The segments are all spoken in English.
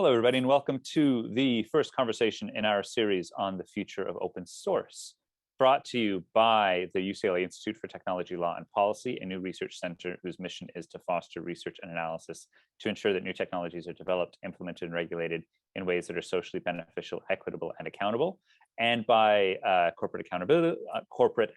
Hello, everybody, and welcome to the first conversation in our series on the future of open source, brought to you by the UCLA Institute for Technology, Law, and Policy, a new research center whose mission is to foster research and analysis to ensure that new technologies are developed, implemented, and regulated in ways that are socially beneficial, equitable, and accountable, and by Corporate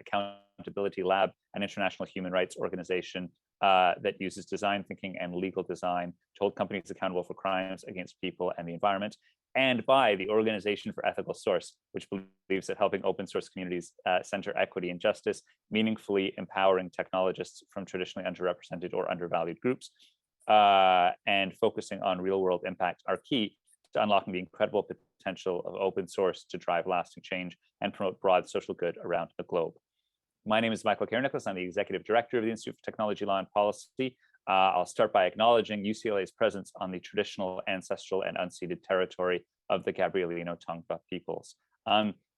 Accountability Lab, an international human rights organization that uses design thinking and legal design to hold companies accountable for crimes against people and the environment, and by the Organization for Ethical Source, which believes that helping open source communities center equity and justice, meaningfully empowering technologists from traditionally underrepresented or undervalued groups, and focusing on real world impact are key to unlocking the incredible potential of open source to drive lasting change and promote broad social good around the globe. My name is Michael Carnegie. I'm the Executive Director of the Institute for Technology, Law, and Policy. I'll start by acknowledging UCLA's presence on the traditional, ancestral, and unceded territory of the Gabrielino Tongva peoples.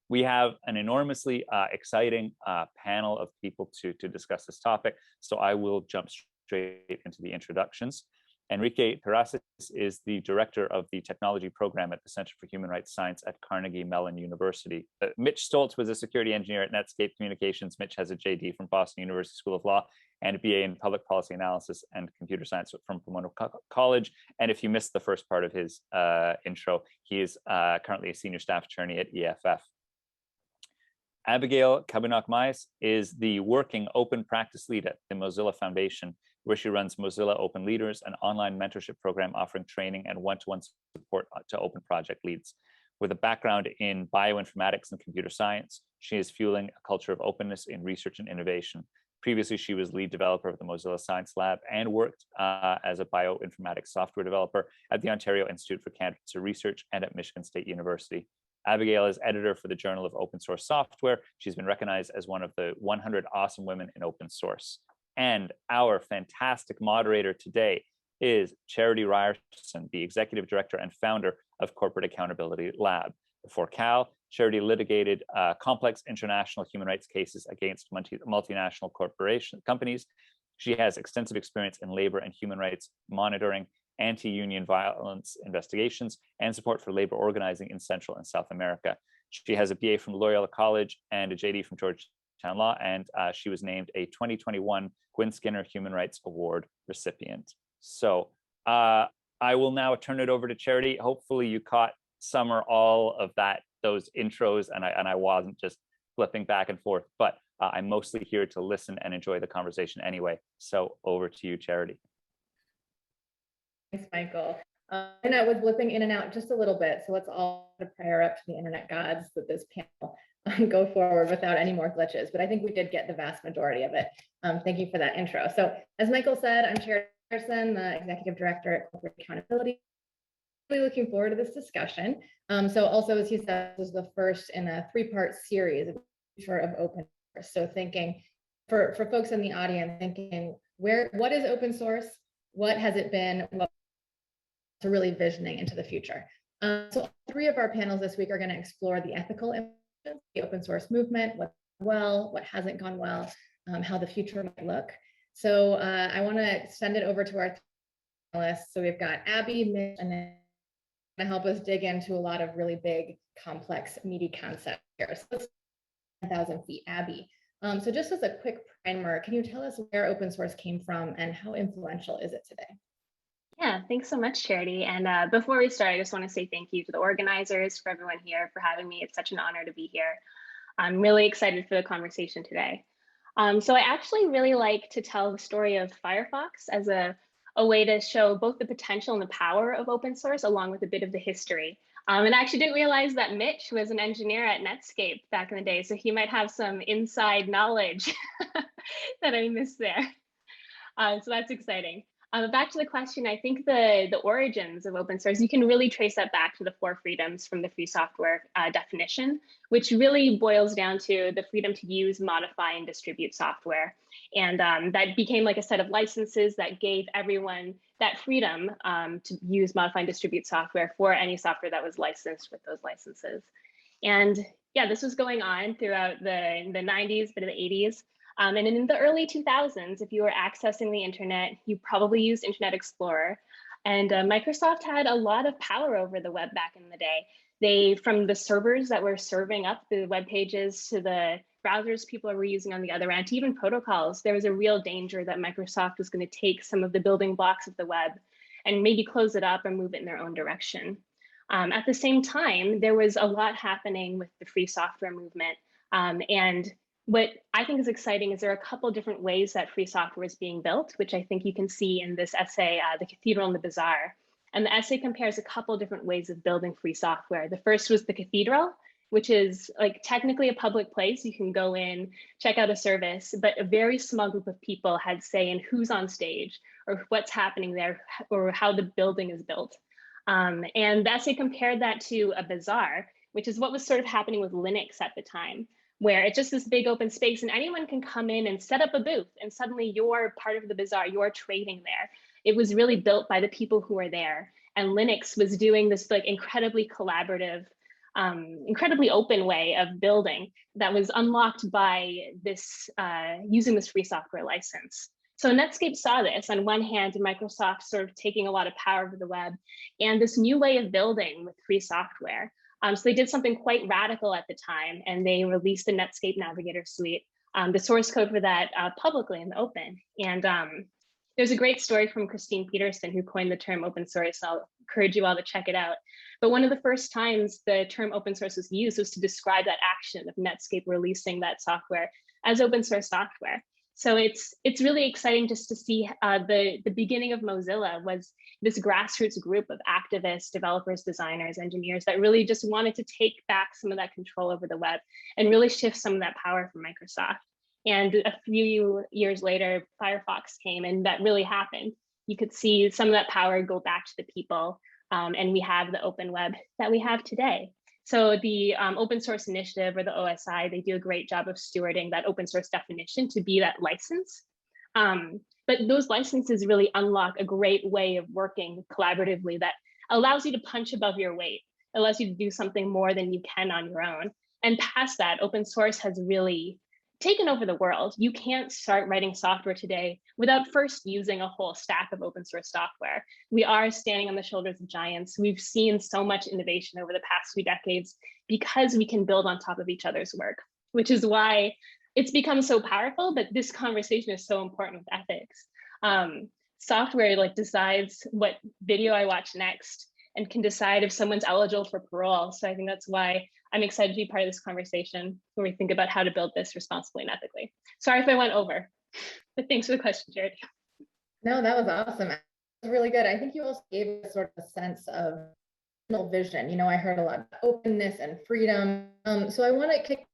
We have an enormously exciting panel of people to discuss this topic, so I will jump straight into the introductions. Enrique Piracés is the director of the technology program at the Center for Human Rights Science at Carnegie Mellon University. Mitch Stoltz was a security engineer at Netscape Communications. Mitch has a JD from Boston University School of Law and a BA in Public Policy Analysis and Computer Science from Pomona College. And if you missed the first part of his intro, he is currently a senior staff attorney at EFF. Abigail Cabunoc is the working open practice lead at the Mozilla Foundation, where she runs Mozilla Open Leaders, an online mentorship program offering training and one-to-one support to open project leads. With a background in bioinformatics and computer science, she is fueling a culture of openness in research and innovation. Previously, she was lead developer of the Mozilla Science Lab and worked as a bioinformatics software developer at the Ontario Institute for Cancer Research and at Michigan State University. Abigail is editor for the Journal of Open Source Software. She's been recognized as one of the 100 awesome women in open source. And our fantastic moderator today is Charity Ryerson, the executive director and founder of Corporate Accountability Lab. Before Cal, Charity litigated complex international human rights cases against multinational companies. She has extensive experience in labor and human rights monitoring, anti-union violence investigations, and support for labor organizing in Central and South America. She has a BA from Loyola College and a JD from Georgetown Law, and she was named a 2021 Gwyn Skinner Human Rights Award recipient. So I will now turn it over to Charity. Hopefully you caught some or all of those intros, and I wasn't just flipping back and forth, but I'm mostly here to listen and enjoy the conversation anyway. So over to you, Charity. Thanks, Michael. And I was blipping in and out just a little bit, so let's all prayer up to the internet gods that this panel go forward without any more glitches. But I think we did get the vast majority of it. Thank you for that intro. So as Michael said, I'm Charity Ryerson, the Executive Director at Corporate Accountability. Really looking forward to this discussion. So also, as he said, this is the first in a three-part series of the future of open source. So thinking, for folks in the audience, thinking, what is open source? What has it been? To really visioning into the future. So all three of our panels this week are going to explore the ethical implications, the open source movement, what's gone well, what hasn't gone well, how the future might look. So I want to send it over to our panelists. So we've got Abby, Mitch, and then to help us dig into a lot of really big, complex, meaty concepts here. So let's 10,000 feet, Abby. So just as a quick primer, can you tell us where open source came from and how influential is it today? Yeah, thanks so much, Charity. And before we start, I just want to say thank you to the organizers, for everyone here, for having me. It's such an honor to be here. I'm really excited for the conversation today. So I actually really like to tell the story of Firefox as a way to show both the potential and the power of open source, along with a bit of the history. And I actually didn't realize that Mitch was an engineer at Netscape back in the day, so he might have some inside knowledge that I missed there. So that's exciting. Back to the question, I think the origins of open source, you can really trace that back to the 4 freedoms from the free software definition, which really boils down to the freedom to use, modify, and distribute software. And that became like a set of licenses that gave everyone that freedom to use, modify, and distribute software for any software that was licensed with those licenses. And yeah, this was going on throughout the 90s, but in the 80s. And in the early 2000s, if you were accessing the internet, you probably used Internet Explorer. And Microsoft had a lot of power over the web back in the day. From the servers that were serving up the web pages to the browsers people were using on the other end, to even protocols, there was a real danger that Microsoft was going to take some of the building blocks of the web and maybe close it up or move it in their own direction. At the same time, there was a lot happening with the free software movement. And what I think is exciting is there are a couple different ways that free software is being built, which I think you can see in this essay, The Cathedral and the Bazaar. And the essay compares a couple different ways of building free software. The first was the cathedral, which is like technically a public place. You can go in, check out a service, but a very small group of people had say in who's on stage or what's happening there or how the building is built. And the essay compared that to a bazaar, which is what was sort of happening with Linux at the time, where it's just this big open space and anyone can come in and set up a booth and suddenly you're part of the bazaar, you're trading there. It was really built by the people who were there. And Linux was doing this like incredibly collaborative, incredibly open way of building that was unlocked by this using this free software license. So Netscape saw this on one hand, Microsoft sort of taking a lot of power over the web and this new way of building with free software. So they did something quite radical at the time and they released the Netscape Navigator Suite, the source code for that publicly in the open. And there's a great story from Christine Peterson who coined the term open source. I'll encourage you all to check it out. But one of the first times the term open source was used was to describe that action of Netscape releasing that software as open source software. So it's really exciting just to see the beginning of Mozilla was this grassroots group of activists, developers, designers, engineers that really just wanted to take back some of that control over the web and really shift some of that power from Microsoft. And a few years later, Firefox came and that really happened. You could see some of that power go back to the people and we have the open web that we have today. So the open source initiative or the OSI, they do a great job of stewarding that open source definition to be that license. But those licenses really unlock a great way of working collaboratively that allows you to punch above your weight, allows you to do something more than you can on your own. And past that, open source has really taken over the world. You can't start writing software today without first using a whole stack of open source software. We are standing on the shoulders of giants. We've seen so much innovation over the past few decades because we can build on top of each other's work, which is why it's become so powerful, but this conversation is so important with ethics. Software like decides what video I watch next and can decide if someone's eligible for parole. So I think that's why I'm excited to be part of this conversation when we think about how to build this responsibly and ethically. Sorry if I went over, but thanks for the question, Jared. No, that was awesome. It was really good. I think you also gave us sort of a sense of vision. You know, I heard a lot about openness and freedom. So I want to kick.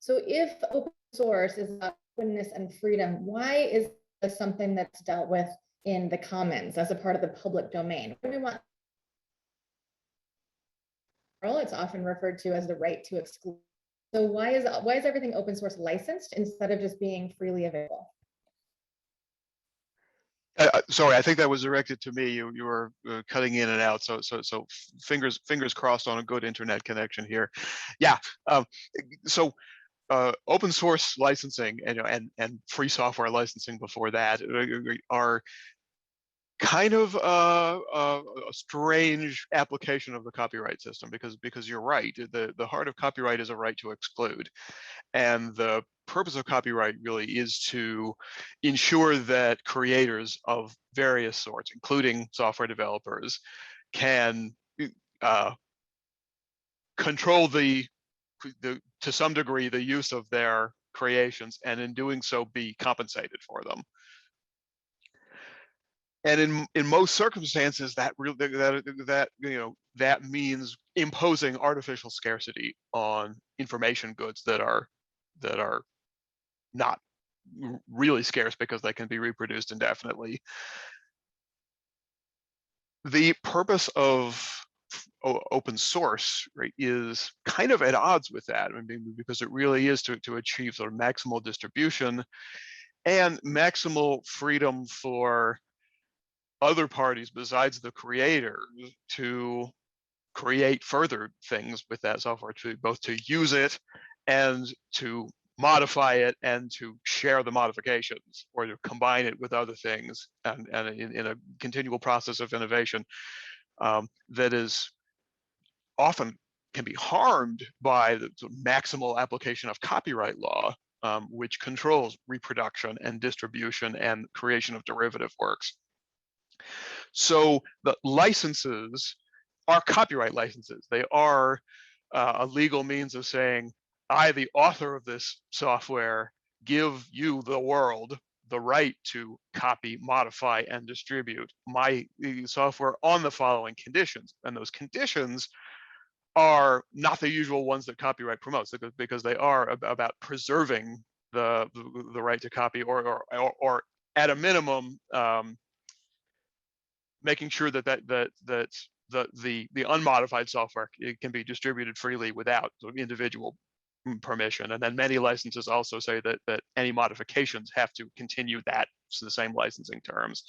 So if open source is about openness and freedom, why is this something that's dealt with in the commons as a part of the public domain? What do we want? It's often referred to as the right to exclude. So why is everything open source licensed instead of just being freely available? Sorry, I think that was directed to me. You were cutting in and out. So fingers crossed on a good internet connection here. Yeah. So open source licensing and free software licensing before that are kind of a strange application of the copyright system because you're right. The heart of copyright is a right to exclude, and the purpose of copyright really is to ensure that creators of various sorts, including software developers, can control to some degree the use of their creations, and in doing so be compensated for them. And in most circumstances, that means imposing artificial scarcity on information goods that are not really scarce because they can be reproduced indefinitely. The purpose of open source, right, is kind of at odds with that. I mean, because it really is to achieve sort of maximal distribution and maximal freedom for other parties besides the creator to create further things with that software, to both to use it and to modify it and to share the modifications or to combine it with other things, and in a continual process of innovation that is often can be harmed by the maximal application of copyright law, which controls reproduction and distribution and creation of derivative works. So the licenses are copyright licenses. They are a legal means of saying, I, the author of this software, give you, the world, the right to copy, modify, and distribute my software on the following conditions. And those conditions are not the usual ones that copyright promotes, because they are about preserving the right to copy, or at a minimum, making sure that the unmodified software can be distributed freely without individual permission. And then many licenses also say that any modifications have to continue the same licensing terms.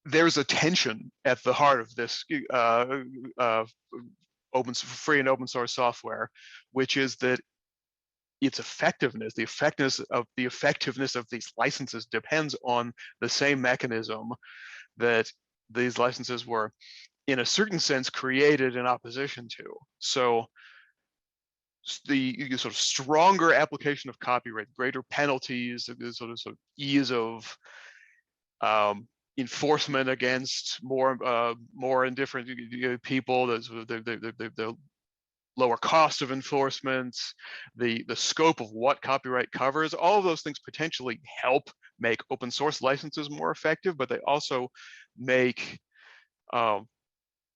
There's a tension at the heart of this free and open source software, which is that its effectiveness, the effectiveness of these licenses depends on the same mechanism that these licenses were, in a certain sense, created in opposition to. So the sort of stronger application of copyright, greater penalties, the sort of ease of enforcement against more indifferent people, the lower cost of enforcement, the scope of what copyright covers, all of those things potentially help make open source licenses more effective, but they also make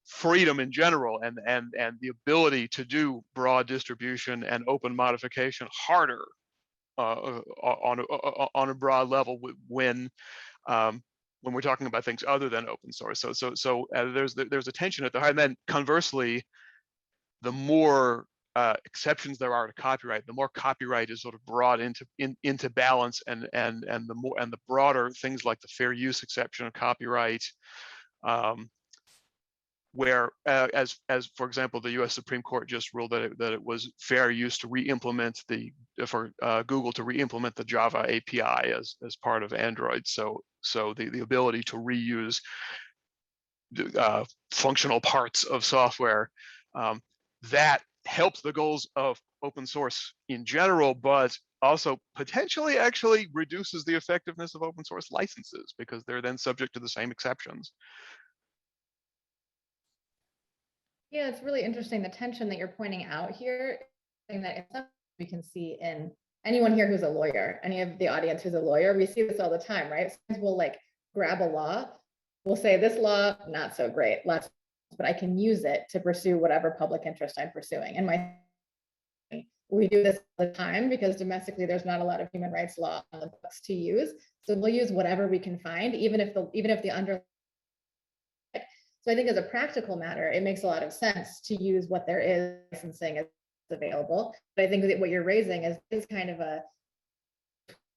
freedom in general and the ability to do broad distribution and open modification harder on a broad level when we're talking about things other than open source. So there's a tension at the heart. And then conversely, the more exceptions there are to copyright, the more copyright is sort of brought into balance, and the broader things like the fair use exception of copyright, where as for example, the U.S. Supreme Court just ruled that it was fair use to re-implement for Google to re-implement the Java API as part of Android. So the ability to reuse functional parts of software, that helps the goals of open source in general, but also potentially actually reduces the effectiveness of open source licenses, because they're then subject to the same exceptions. Yeah, it's really interesting, the tension that you're pointing out here, and that we can see in anyone here who's a lawyer, any of the audience who's a lawyer. We see this all the time, right? Sometimes we'll like grab a law, we'll say this law, not so great, but I can use it to pursue whatever public interest I'm pursuing. And we do this all the time because domestically there's not a lot of human rights law on the books to use. So we'll use whatever we can find, even if the underlying. So I think as a practical matter, it makes a lot of sense to use what there is licensing is available. But I think that what you're raising is kind of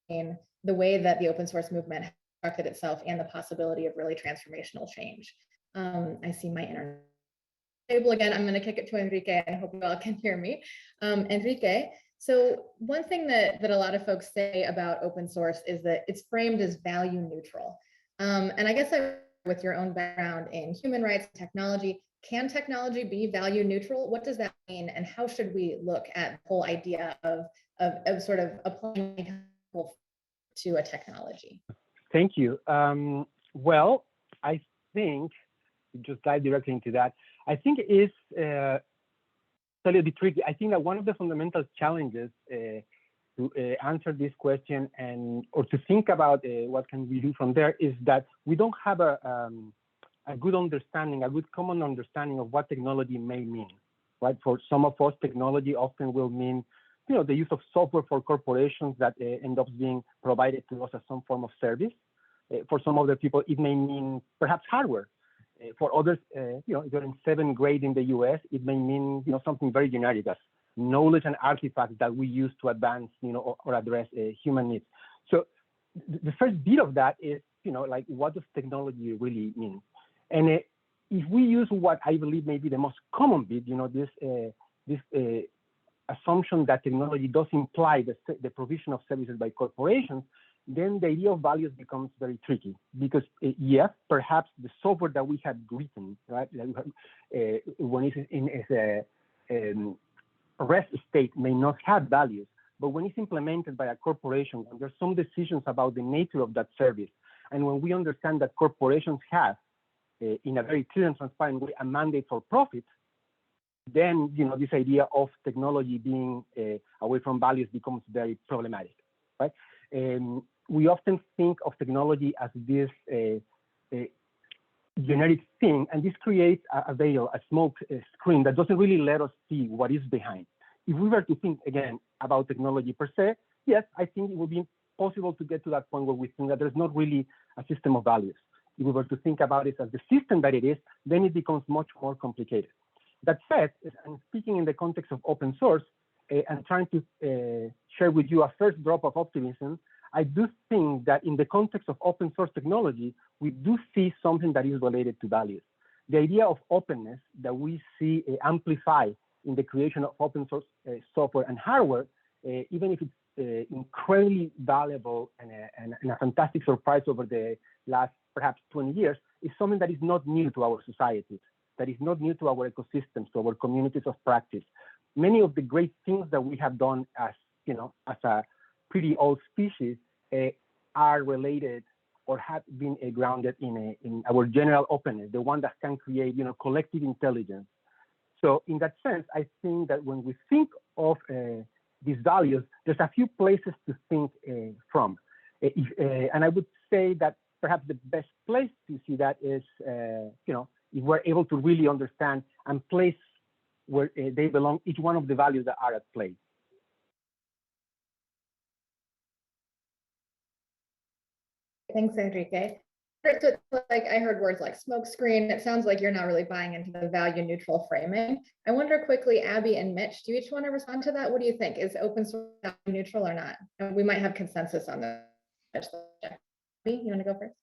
in the way that the open source movement has constructed itself and the possibility of really transformational change. I see my internet table again. I'm going to kick it to Enrique. I hope you all can hear me. Enrique, so one thing that a lot of folks say about open source is that it's framed as value neutral. And I guess with your own background in human rights and technology, can technology be value neutral? What does that mean? And how should we look at the whole idea of sort of applying to a technology? Thank you. Well, I think, just dive directly into that, I think it is a little bit tricky. I think that one of the fundamental challenges to answer this question or to think about what can we do from there is that we don't have a good understanding, a good common understanding of what technology may mean, right? For some of us, technology often will mean, the use of software for corporations that end up being provided to us as some form of service. For some other people, it may mean perhaps hardware. For others, if you're in 7th grade in the US, it may mean, something very generic as knowledge and artifacts that we use to advance, or address human needs. So the first bit of that is, like, what does technology really mean? And if we use what I believe may be the most common bit, this assumption that technology does imply the provision of services by corporations, then the idea of values becomes very tricky because yes, perhaps the software that we have written, right, when it's in a rest state may not have values, but when it's implemented by a corporation, when there's some decisions about the nature of that service, and when we understand that corporations have, in a very clear and transparent way, a mandate for profit, then this idea of technology being away from values becomes very problematic, right? We often think of technology as this generic thing, and this creates a veil, a smoke screen that doesn't really let us see what is behind. If we were to think again about technology per se, yes, I think it would be possible to get to that point where we think that there's not really a system of values. If we were to think about it as the system that it is, then it becomes much more complicated. That said, I'm speaking in the context of open source and trying to share with you a first drop of optimism. I do think that in the context of open source technology, we do see something that is related to values. The idea of openness that we see amplified in the creation of open source software and hardware, even if it's incredibly valuable and a fantastic surprise over the last perhaps 20 years, is something that is not new to our societies, that is not new to our ecosystems, to our communities of practice. Many of the great things that we have done as a pretty old species are related or have been grounded in our general openness, the one that can create collective intelligence. So in that sense, I think that when we think of these values, there's a few places to think from. And I would say that perhaps the best place to see that is, if we're able to really understand and place where they belong, each one of the values that are at play. Thanks, Enrique. So like I heard words like smoke screen. It sounds like you're not really buying into the value neutral framing. I wonder quickly, Abby and Mitch, do you each want to respond to that? What do you think? Is open source value neutral or not? And we might have consensus on that. Abby, you want to go first?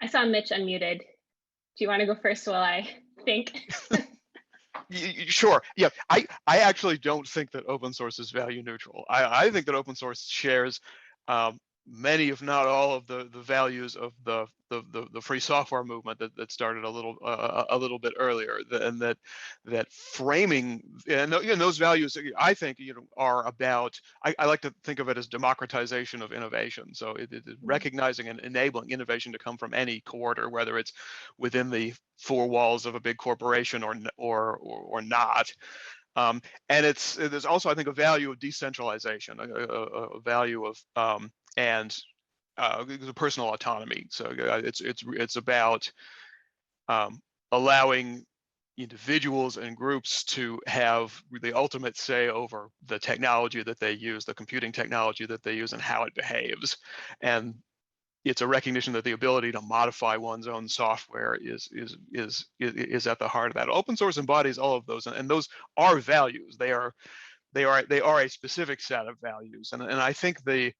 I saw Mitch unmuted. Do you want to go first while I think? Sure. Yeah, I actually don't think that open source is value neutral. I think that open source shares many, if not all, of the values of the free software movement that started a little bit earlier, and that framing and those values, I think are about. I like to think of it as democratization of innovation. So it is recognizing and enabling innovation to come from any quarter, whether it's within the four walls of a big corporation or not. And there's also, I think, a value of decentralization, a value of personal autonomy. So it's about allowing individuals and groups to have the ultimate say over the technology that they use, the computing technology that they use, and how it behaves. And it's a recognition that the ability to modify one's own software is at the heart of that. Open source embodies all of those, and those are values. They are a specific set of values, and I think the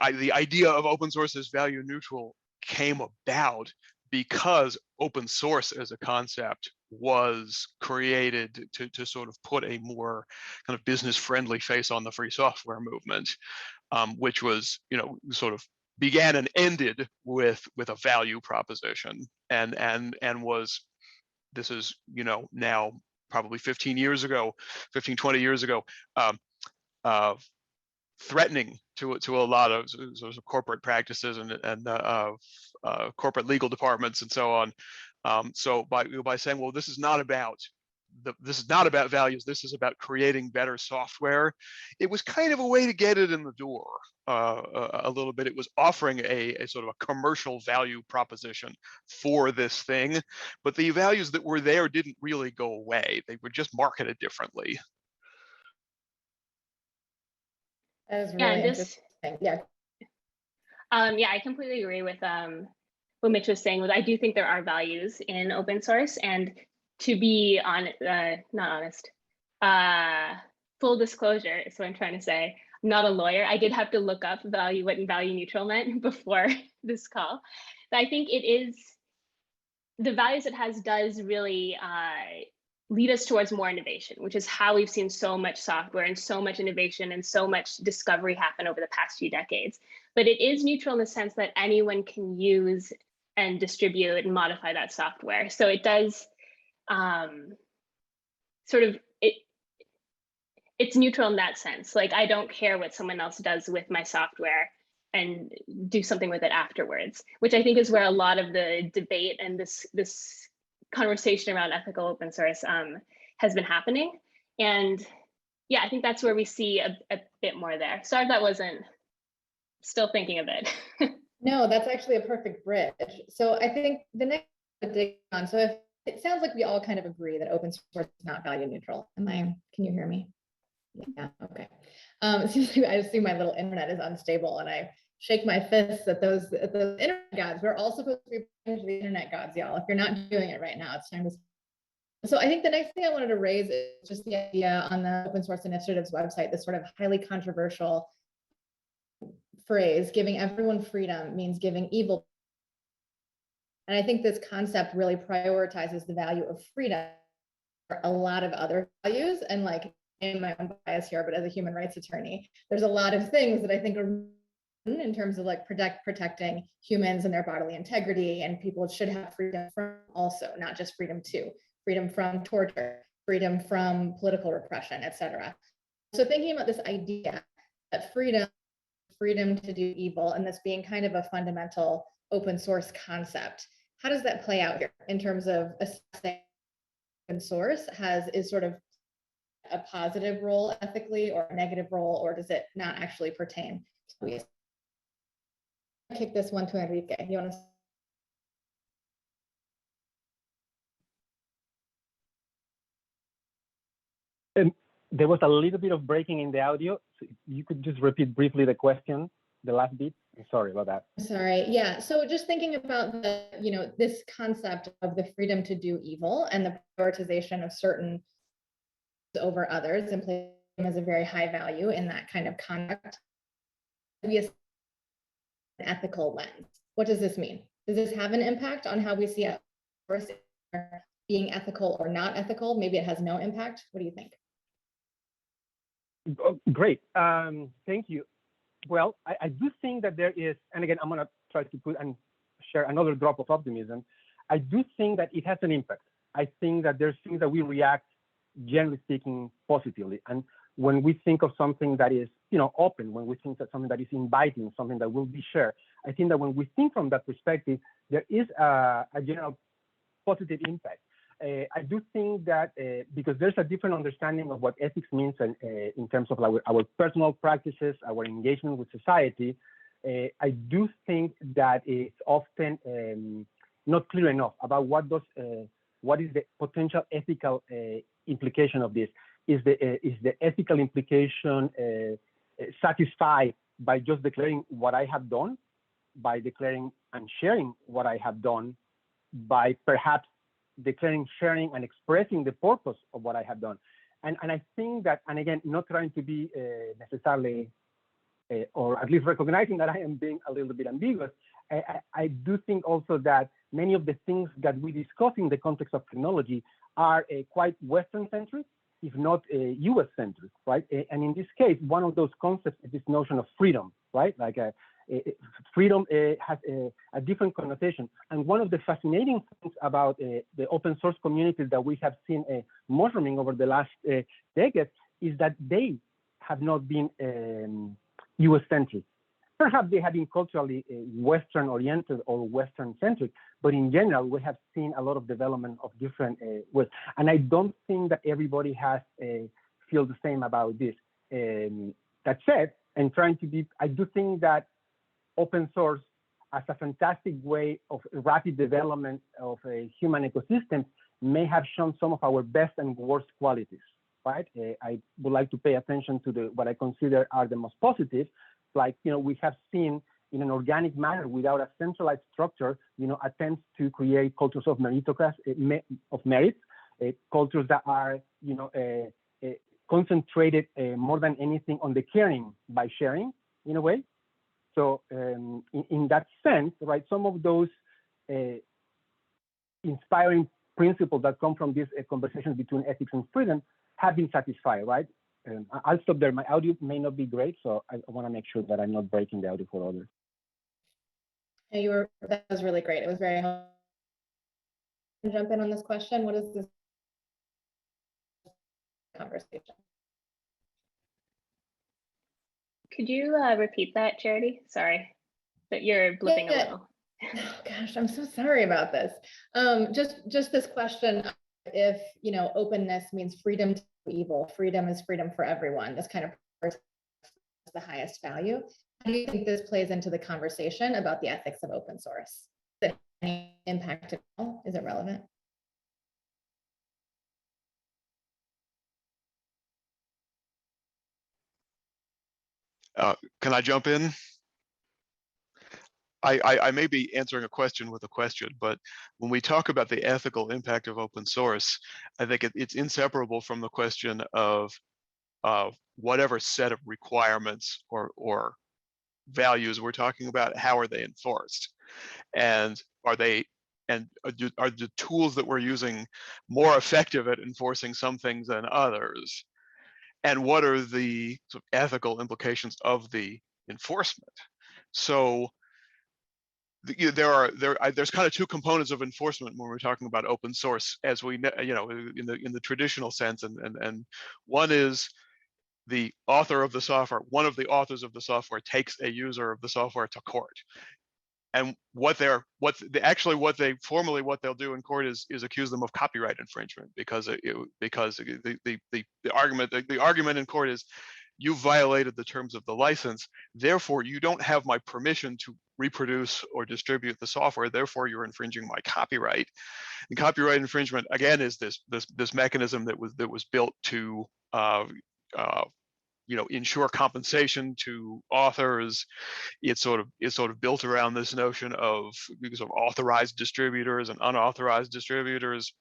idea of open source as value neutral came about because open source as a concept was created to sort of put a more kind of business friendly face on the free software movement, which was sort of began and ended with a value proposition, and was, this is now probably 15 years ago, 20 years ago, threatening to a lot of sort of corporate practices and corporate legal departments and so on. So by saying, well, this is not about values, this is about creating better software, it was kind of a way to get it in the door a little bit. It was offering a sort of a commercial value proposition for this thing, but the values that were there didn't really go away. They were just marketed differently. That is really interesting. Yeah. Yeah, I completely agree with what Mitch was saying. I do think there are values in open source, and to be full disclosure is what I'm trying to say. I'm not a lawyer. I did have to look up what value neutral meant before this call. But I think it is, the values it has does really lead us towards more innovation, which is how we've seen so much software and so much innovation and so much discovery happen over the past few decades. But it is neutral in the sense that anyone can use and distribute and modify that software. So it does it's neutral in that sense. Like, I don't care what someone else does with my software and do something with it afterwards, which I think is where a lot of the debate and this conversation around ethical open source has been happening. And yeah, I think that's where we see a bit more there. Sorry if that wasn't, still thinking of it. No, that's actually a perfect bridge. So I think the next dig on, so if, it sounds like we all kind of agree that open source is not value neutral. Can you hear me? Yeah, okay. It seems like I assume my little internet is unstable and I shake my fists at those internet gods. We're all supposed to be praying to the internet gods, y'all. If you're not doing it right now, it's time to. So I think the next thing I wanted to raise is just the idea on the Open Source Initiative's website, this sort of highly controversial phrase, giving everyone freedom means giving evil. And I think this concept really prioritizes the value of freedom for a lot of other values. And like, in my own bias here, but as a human rights attorney, there's a lot of things that I think are in terms of like protecting humans and their bodily integrity, and people should have freedom from also, not just freedom to, freedom from torture, freedom from political repression, etc. So thinking about this idea that freedom to do evil, and this being kind of a fundamental open source concept, how does that play out here in terms of assessing open source is sort of a positive role ethically or a negative role, or does it not actually pertain to we? Kick this one to Enrique. You want to? There was a little bit of breaking in the audio. So you could just repeat briefly the question, the last bit. I'm sorry about that. Sorry. Yeah. So just thinking about the, this concept of the freedom to do evil and the prioritization of certain over others, and place them as a very high value in that kind of conduct. We assess an ethical lens. What does this mean? Does this have an impact on how we see it being ethical or not ethical? Maybe it has no impact. What do you think? Oh, great. Thank you. Well, I do think that there is, and again, I'm going to try to put and share another drop of optimism. I do think that it has an impact. I think that there's things that we react, generally speaking, positively. And when we think of something that is, open, when we think of something that is inviting, something that will be shared, I think that when we think from that perspective, there is a general positive impact. I do think that because there's a different understanding of what ethics means and, in terms of our personal practices, our engagement with society, I do think that it's often not clear enough about what is the potential ethical implication of this. Is the ethical implication satisfied by just declaring what I have done, by declaring and sharing what I have done, by perhaps declaring, sharing, and expressing the purpose of what I have done? And I think that, and again, not trying to be necessarily, or at least recognizing that I am being a little bit ambiguous, I do think also that many of the things that we discuss in the context of technology are quite Western-centric, if not US-centric, right? And in this case, one of those concepts is this notion of freedom, right? Like freedom has a different connotation. And one of the fascinating things about the open source community that we have seen mushrooming over the last decades is that they have not been US-centric. Perhaps they have been culturally Western-oriented or Western-centric, but in general, we have seen a lot of development of different ways. And I don't think that everybody has feel the same about this. That said, and trying to be, I do think that open source as a fantastic way of rapid development of a human ecosystem may have shown some of our best and worst qualities, right? I would like to pay attention to what I consider are the most positive. Like, we have seen in an organic manner, without a centralized structure, attempts to create cultures of meritocracy, of merit, cultures that are, concentrated more than anything on the caring by sharing, in a way. So in that sense, right, some of those inspiring principles that come from these conversations between ethics and freedom have been satisfied, right? I'll stop there. My audio may not be great, so I want to make sure that I'm not breaking the audio for others. Yeah, that was really great. It was very helpful. Jump in on this question. What is this conversation? Could you repeat that, Charity? Sorry, that you're blipping a little. Oh gosh, I'm so sorry about this. Just this question: if openness means freedom to evil, freedom is freedom for everyone. This kind of person is the highest value. How do you think this plays into the conversation about the ethics of open source? Is it any impact at all? Is it relevant? Can I jump in? I may be answering a question with a question, but when we talk about the ethical impact of open source, I think it's inseparable from the question of whatever set of requirements or values we're talking about. How are they enforced, and are the tools that we're using more effective at enforcing some things than others? And what are the sort of ethical implications of the enforcement? So there's kind of two components of enforcement when we're talking about open source, as we in the traditional sense, and one is the author of the software. One of the authors of the software takes a user of the software to court, and what they'll do in court is accuse them of copyright infringement, because the argument in court is, you violated the terms of the license, therefore you don't have my permission to reproduce or distribute the software, therefore you're infringing my copyright. And copyright infringement, again, is this mechanism that was built to ensure compensation to authors. It's sort of built around this notion of sort of authorized distributors and unauthorized distributors.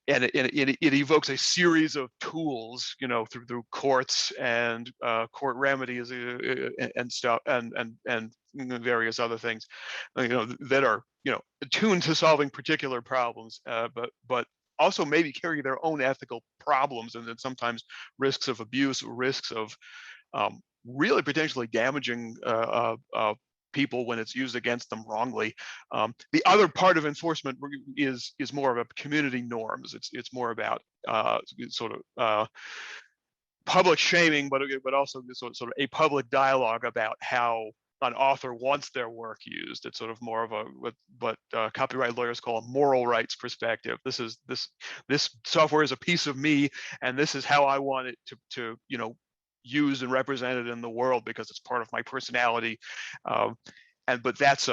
And it evokes a series of tools, through courts and court remedies and stuff, and various other things, that are attuned to solving particular problems, but also maybe carry their own ethical problems, and then sometimes risks of abuse, risks of really potentially damaging people when it's used against them wrongly. The other part of enforcement is more about community norms. It's more about public shaming, but also sort of a public dialogue about how an author wants their work used. It's sort of more of what copyright lawyers call a moral rights perspective. This software is a piece of me, and this is how I want it to used and represented in the world, because it's part of my personality. But that's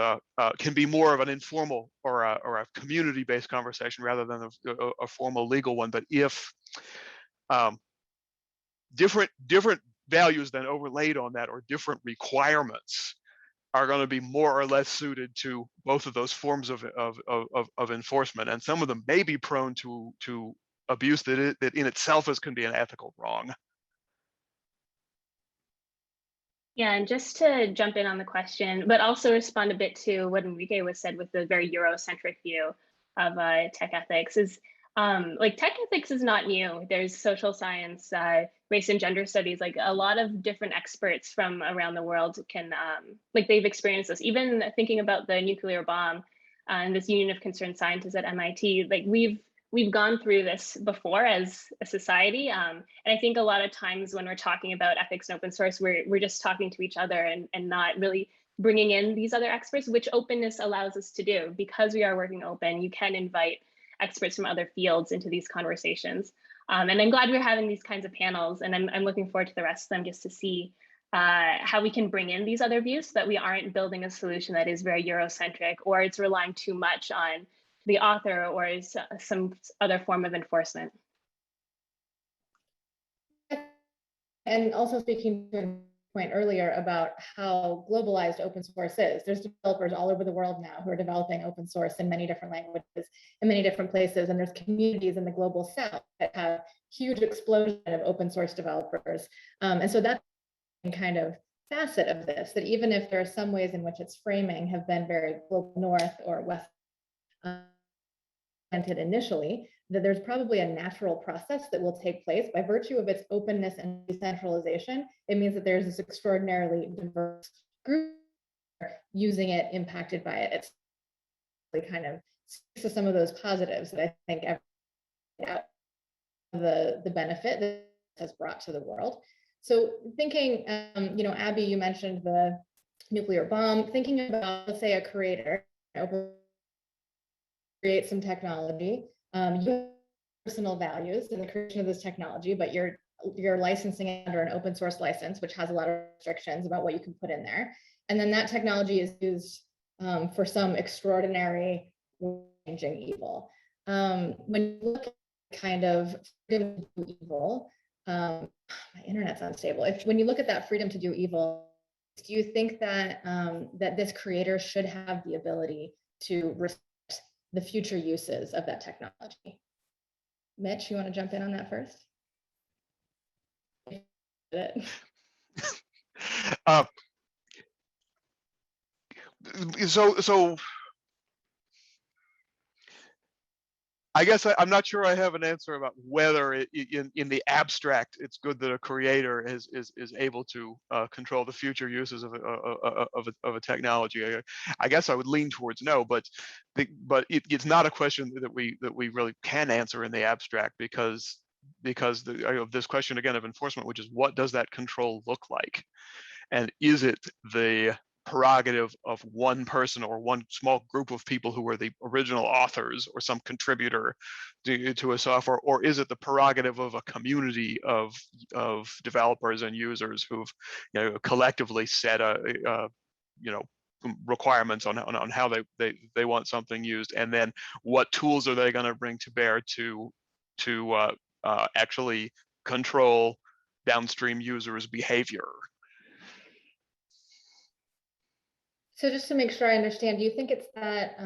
can be more of an informal or a community-based conversation rather than a formal legal one. But if different values then overlaid on that, or different requirements, are going to be more or less suited to both of those forms of enforcement, and some of them may be prone to abuse that in itself can be an ethical wrong. Yeah, and just to jump in on the question, but also respond a bit to what Enrique was said with the very Eurocentric view of tech ethics, is tech ethics is not new. There's social science, race and gender studies, like a lot of different experts from around the world can, they've experienced this. Even thinking about the nuclear bomb and this Union of Concerned Scientists at MIT, we've gone through this before as a society. And I think a lot of times when we're talking about ethics and open source, we're just talking to each other and not really bringing in these other experts, which openness allows us to do. Because we are working open, you can invite experts from other fields into these conversations. And I'm glad we're having these kinds of panels, and I'm looking forward to the rest of them, just to see how we can bring in these other views, so that we aren't building a solution that is very Eurocentric, or it's relying too much on the author or is some other form of enforcement. And also speaking to a point earlier about how globalized open source is. There's developers all over the world now who are developing open source in many different languages, in many different places. And there's communities in the global south that have huge explosion of open source developers. And so that's kind of facet of this, that even if there are some ways in which its framing have been very global north or west, implemented initially, that there's probably a natural process that will take place by virtue of its openness and decentralization. It means that there's this extraordinarily diverse group using it, impacted by it. It's kind of speaks to some of those positives that I think the benefit that it has brought to the world. So thinking, Abby, you mentioned the nuclear bomb, thinking about, let's say, a creator, create some technology, you have personal values in the creation of this technology, but you're licensing it under an open source license, which has a lot of restrictions about what you can put in there. And then that technology is used for some extraordinary changing evil. When you look at kind of freedom to do evil, my internet's unstable. When you look at that freedom to do evil, do you think that that this creator should have the ability to respect the future uses of that technology? Mitch, you want to jump in on that first? So I guess I'm not sure I have an answer about whether in the abstract it's good that a creator is able to control the future uses of a technology. I guess I would lean towards no, but it's not a question that we really can answer in the abstract, because of this question again of enforcement, which is what does that control look like, and is it the prerogative of one person or one small group of people who were the original authors or some contributor to a software, or is it the prerogative of a community of developers and users who've collectively set requirements on how they want something used, and then what tools are they going to bring to bear to actually control downstream users' behavior. So just to make sure I understand, do you think it's that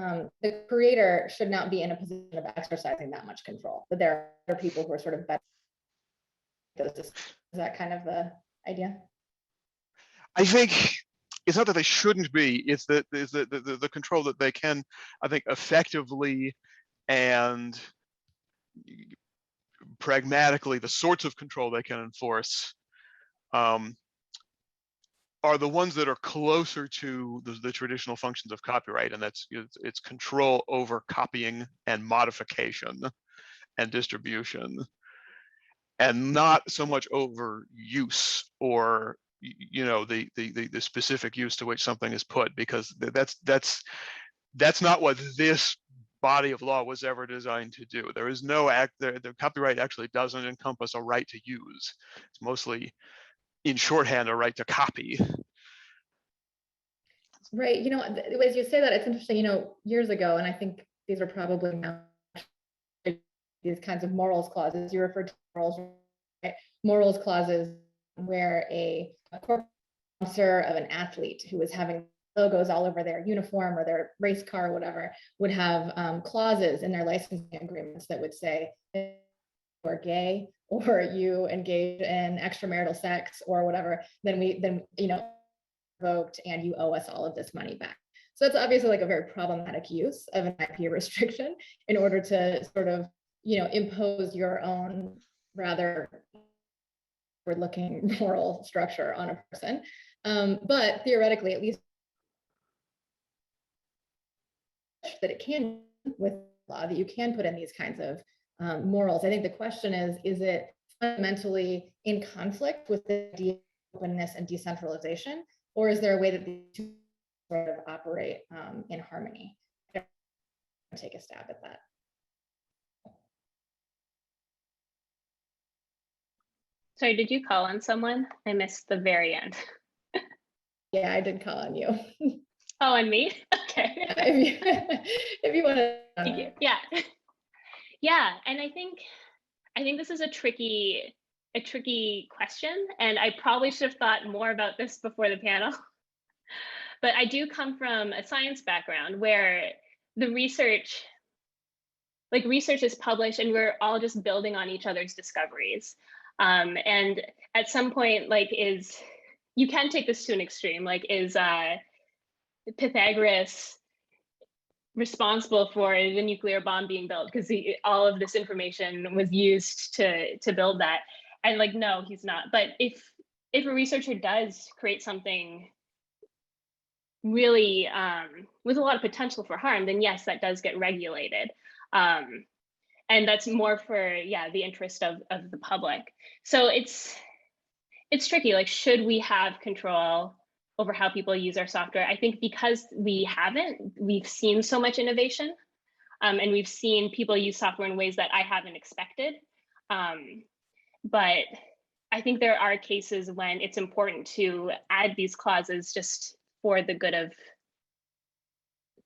the creator should not be in a position of exercising that much control, but there are people who are sort of better? Is that kind of the idea? I think it's not that they shouldn't be, it's that the control that they can, I think, effectively and pragmatically, the sorts of control they can enforce are the ones that are closer to the traditional functions of copyright, and it's control over copying and modification and distribution, and not so much over use or the specific use to which something is put, because that's not what this body of law was ever designed to do. There is no the copyright actually doesn't encompass a right to use. It's mostly, in shorthand, a right to copy. Right. As you say that, it's interesting, years ago, and I think these are probably now these kinds of morals clauses. You referred to morals, right? Morals clauses where a corporate sponsor of an athlete who was having logos all over their uniform or their race car or whatever would have clauses in their licensing agreements that would say, if you are gay or you engage in extramarital sex or whatever, then revoked and you owe us all of this money back. So that's obviously like a very problematic use of an IP restriction in order to sort of, impose your own rather forward-looking moral structure on a person. But theoretically, at least that it can, with law, that you can put in these kinds of morals. I think the question is it fundamentally in conflict with the idea of openness and decentralization, or is there a way that these two sort of operate in harmony? I don't take a stab at that. Sorry, did you call on someone? I missed the very end. Yeah, I did call on you. Oh, and me? Okay. If you want to. Thank you. Yeah. Yeah, and I think this is a tricky question, and I probably should have thought more about this before the panel. But I do come from a science background where the research is published and we're all just building on each other's discoveries. And at some point, you can take this to an extreme, is Pythagoras responsible for the nuclear bomb being built because all of this information was used to build that. And like, no, he's not. But if a researcher does create something really with a lot of potential for harm, then yes, that does get regulated. And that's more for, the interest of the public. So it's tricky. Like, should we have control over how people use our software? I think because we've seen so much innovation, and we've seen people use software in ways that I haven't expected. But I think there are cases when it's important to add these clauses just for the good of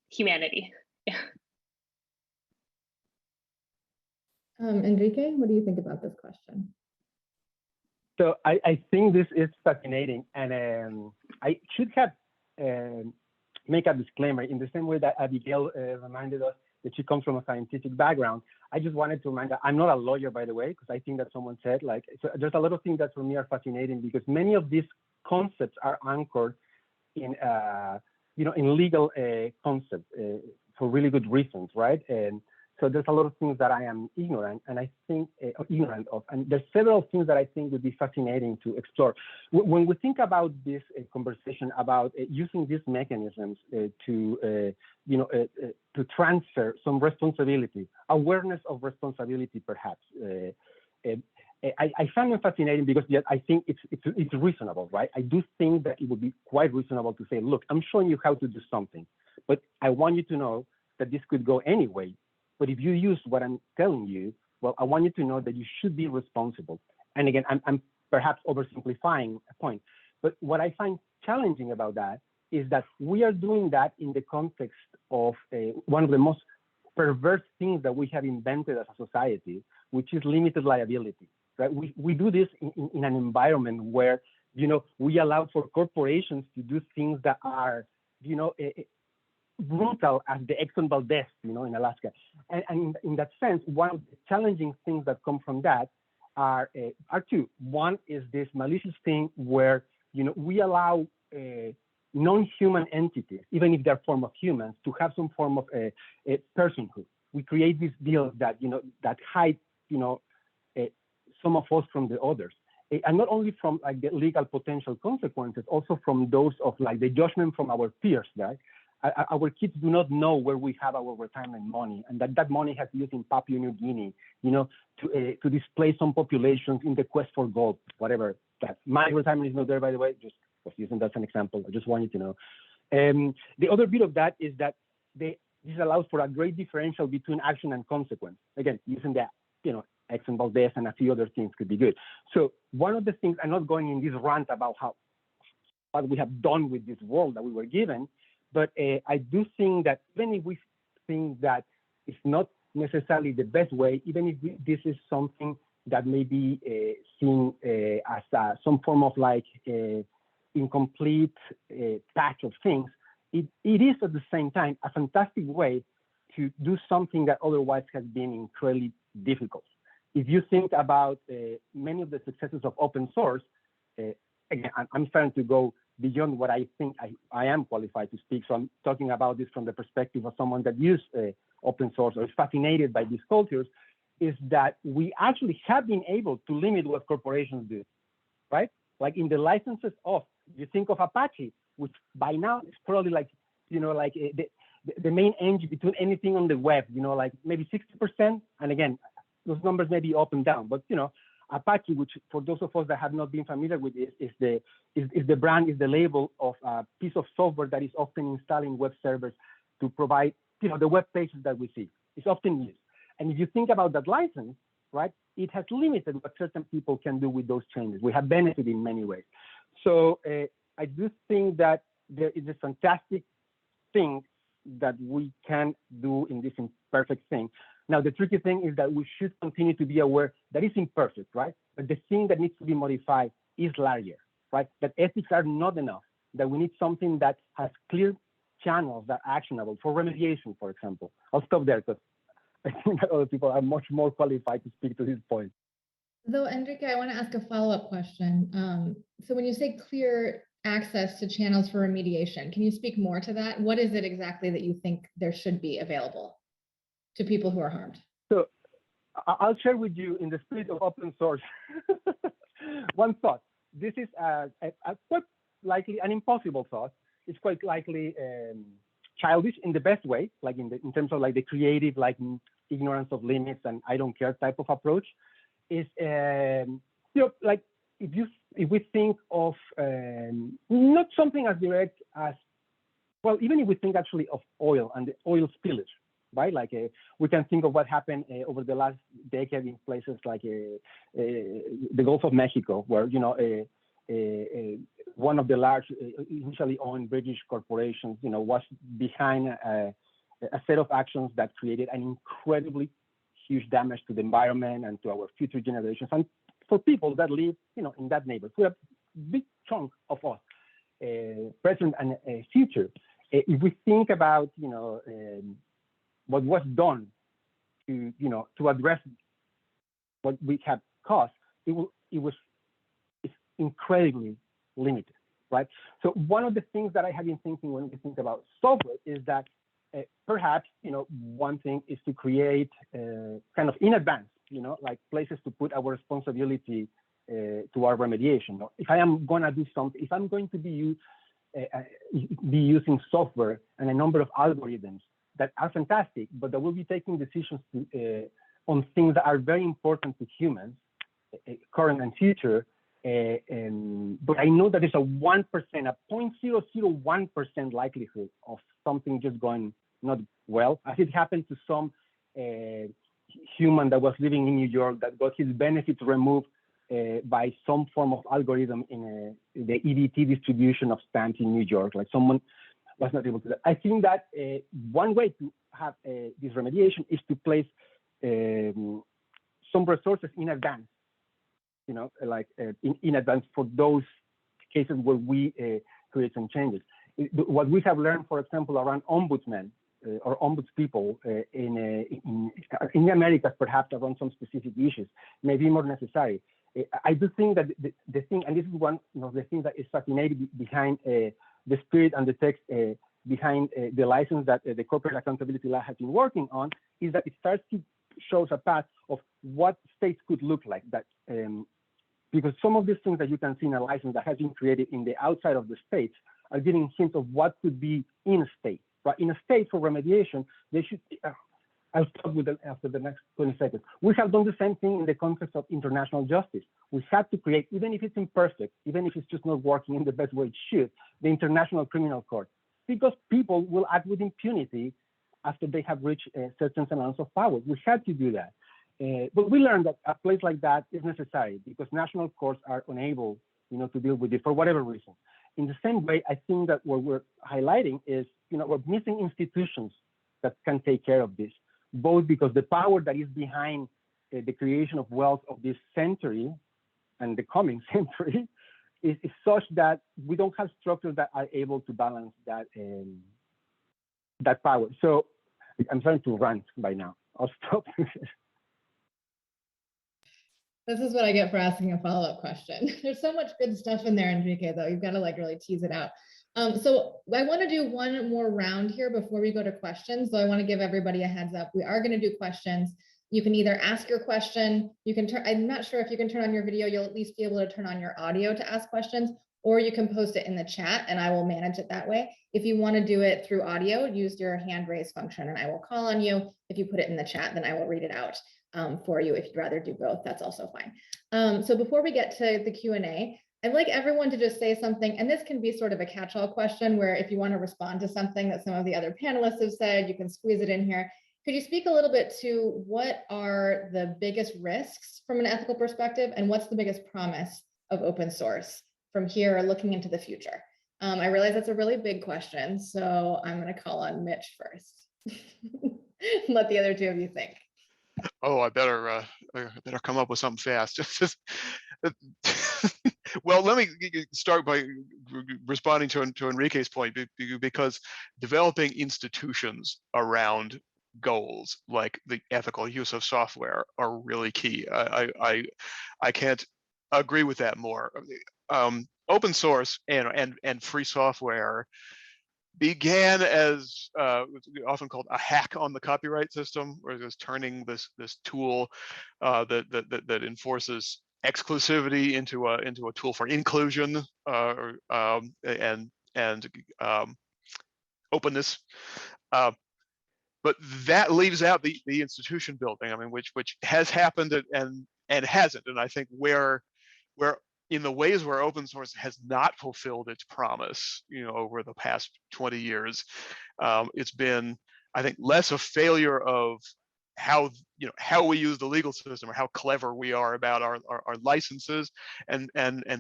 humanity. Yeah. Enrique, what do you think about this question? So I think this is fascinating, and I should have make a disclaimer in the same way that Abigail reminded us that she comes from a scientific background. I just wanted to remind that I'm not a lawyer, by the way, because I think that someone said, like, so there's a lot of things that for me are fascinating because many of these concepts are anchored in, in legal concepts for really good reasons, right? And so there's a lot of things that I am ignorant, and I think ignorant of, and there's several things that I think would be fascinating to explore. When we think about this conversation about using these mechanisms to transfer some responsibility, awareness of responsibility, perhaps. I find it fascinating because I think it's reasonable, right? I do think that it would be quite reasonable to say, look, I'm showing you how to do something, but I want you to know that this could go anyway. But if you use what I'm telling you, well, I want you to know that you should be responsible. And again, I'm perhaps oversimplifying a point, but what I find challenging about that is that we are doing that in the context of one of the most perverse things that we have invented as a society, which is limited liability, right? We do this in an environment where, we allow for corporations to do things that are, brutal as the Exxon Valdez, in Alaska. And in that sense, one of the challenging things that come from that are two. One is this malicious thing where, we allow non-human entities, even if they're form of humans, to have some form of a personhood. We create these deals that, that hide, some of us from the others. And not only from like the legal potential consequences, also from those of like the judgment from our peers, right? Our kids do not know where we have our retirement money, and that money has used in Papua New Guinea, to displace some populations in the quest for gold, whatever that. My retirement is not there, by the way, just was using that as an example. I just want you to know. The other bit of that is that this allows for a great differential between action and consequence. Again, using that, Exxon Valdez and a few other things could be good. So one of the things, I'm not going in this rant about what we have done with this world that we were given, but I do think that even if we think that it's not necessarily the best way, even if this is something that may be seen as some form of like incomplete patch of things, it is at the same time a fantastic way to do something that otherwise has been incredibly difficult. If you think about many of the successes of open source, again, I'm starting to go beyond what I think I am qualified to speak. So I'm talking about this from the perspective of someone that uses open source or is fascinated by these cultures, is that we actually have been able to limit what corporations do, right? Like in the licenses of, you think of Apache, which by now is probably like, the main engine between anything on the web, like maybe 60%. And again, those numbers may be up and down, but Apache, which for those of us that have not been familiar with it, is the brand, is the label of a piece of software that is often installed in web servers to provide, the web pages that we see. It's often used. And if you think about that license, right, it has limited what certain people can do with those changes. We have benefited in many ways. So I do think that there is a fantastic thing that we can do in this imperfect thing. Now, the tricky thing is that we should continue to be aware that it's imperfect, right? But the thing that needs to be modified is larger, right? That ethics are not enough, that we need something that has clear channels that are actionable for remediation, for example. I'll stop there because I think that other people are much more qualified to speak to this point. Though, Enrique, I want to ask a follow-up question. So when you say clear access to channels for remediation. Can you speak more to that? What is it exactly that you think there should be available to people who are harmed? So I'll share with you, in the spirit of open source, one thought. This is quite likely an impossible thought. It's quite likely childish in the best way, like in terms of like the creative, like ignorance of limits and I don't care type of approach. Is like if we think of not something as direct as, well, even if we think actually of oil and the oil spillage, right? Like we can think of what happened over the last decade in places like the Gulf of Mexico, where one of the large initially owned British corporations, was behind a set of actions that created an incredibly huge damage to the environment and to our future generations, and for people that live, in that neighborhood. So a big chunk of us, present and future. If we think about, what was done to address what we have caused, it's incredibly limited, right? So one of the things that I have been thinking when we think about software is that perhaps, one thing is to create kind of in advance, like places to put our responsibility to our remediation. If I am going to do something, if I'm going to be using software and a number of algorithms that are fantastic, but that will be taking decisions on things that are very important to humans, current and future. But I know that there's a 1%, a 0.001% likelihood of something just going not well, as it happened to some human that was living in New York that got his benefits removed by some form of algorithm in the EBT distribution of stamps in New York. Like someone was not able to do that. I think that one way to have this remediation is to place some resources in advance, in advance for those cases where we create some changes. What we have learned, for example, around ombudsmen or ombudspeople in the Americas, perhaps around some specific issues, may be more necessary. I do think that the thing, and this is one of the things that is fascinating behind the spirit and the text behind the license that the Corporate Accountability Law has been working on, is that it starts to show a path of what states could look like. That because some of these things that you can see in a license that has been created in the outside of the states are giving hints of what could be in a state. But in a state for remediation, they should. I'll stop with after the next 20 seconds. We have done the same thing in the context of international justice. We have to create, even if it's imperfect, even if it's just not working in the best way it should, the International Criminal Court, because people will act with impunity after they have reached certain amounts of power. We had to do that. But we learned that a place like that is necessary because national courts are unable, to deal with it for whatever reason. In the same way, I think that what we're highlighting is, we're missing institutions that can take care of this, both because the power that is behind the creation of wealth of this century and the coming century is such that we don't have structures that are able to balance that that power. So I'm starting to rant by now. I'll stop. This is what I get for asking a follow-up question. There's so much good stuff in there, Enrique, though. You've got to really tease it out. So I want to do one more round here before we go to questions. So I want to give everybody a heads up. We are going to do questions. You can either ask your question, you can turn, I'm not sure if you can turn on your video, you'll at least be able to turn on your audio to ask questions, or you can post it in the chat and I will manage it that way. If you want to do it through audio, use your hand raise function and I will call on you. If you put it in the chat, then I will read it out for you. If you'd rather do both, that's also fine. So before we get to the Q&A, I'd like everyone to just say something, and this can be sort of a catch-all question where if you want to respond to something that some of the other panelists have said, you can squeeze it in here. Could you speak a little bit to what are the biggest risks from an ethical perspective, and what's the biggest promise of open source from here looking into the future? I realize that's a really big question, so I'm going to call on Mitch first. Let the other two of you think. Oh, I better come up with something fast. Well, let me start by responding to Enrique's point, because developing institutions around goals like the ethical use of software are really key. I can't agree with that more. open source and free software began as often called a hack on the copyright system, or just turning this tool that enforces exclusivity into a tool for inclusion and openness. But that leaves out the institution building. I mean, which has happened and hasn't. And I think where in the ways where open source has not fulfilled its promise, over the past 20 years, it's been, I think, less a failure of how we use the legal system or how clever we are about our licenses, and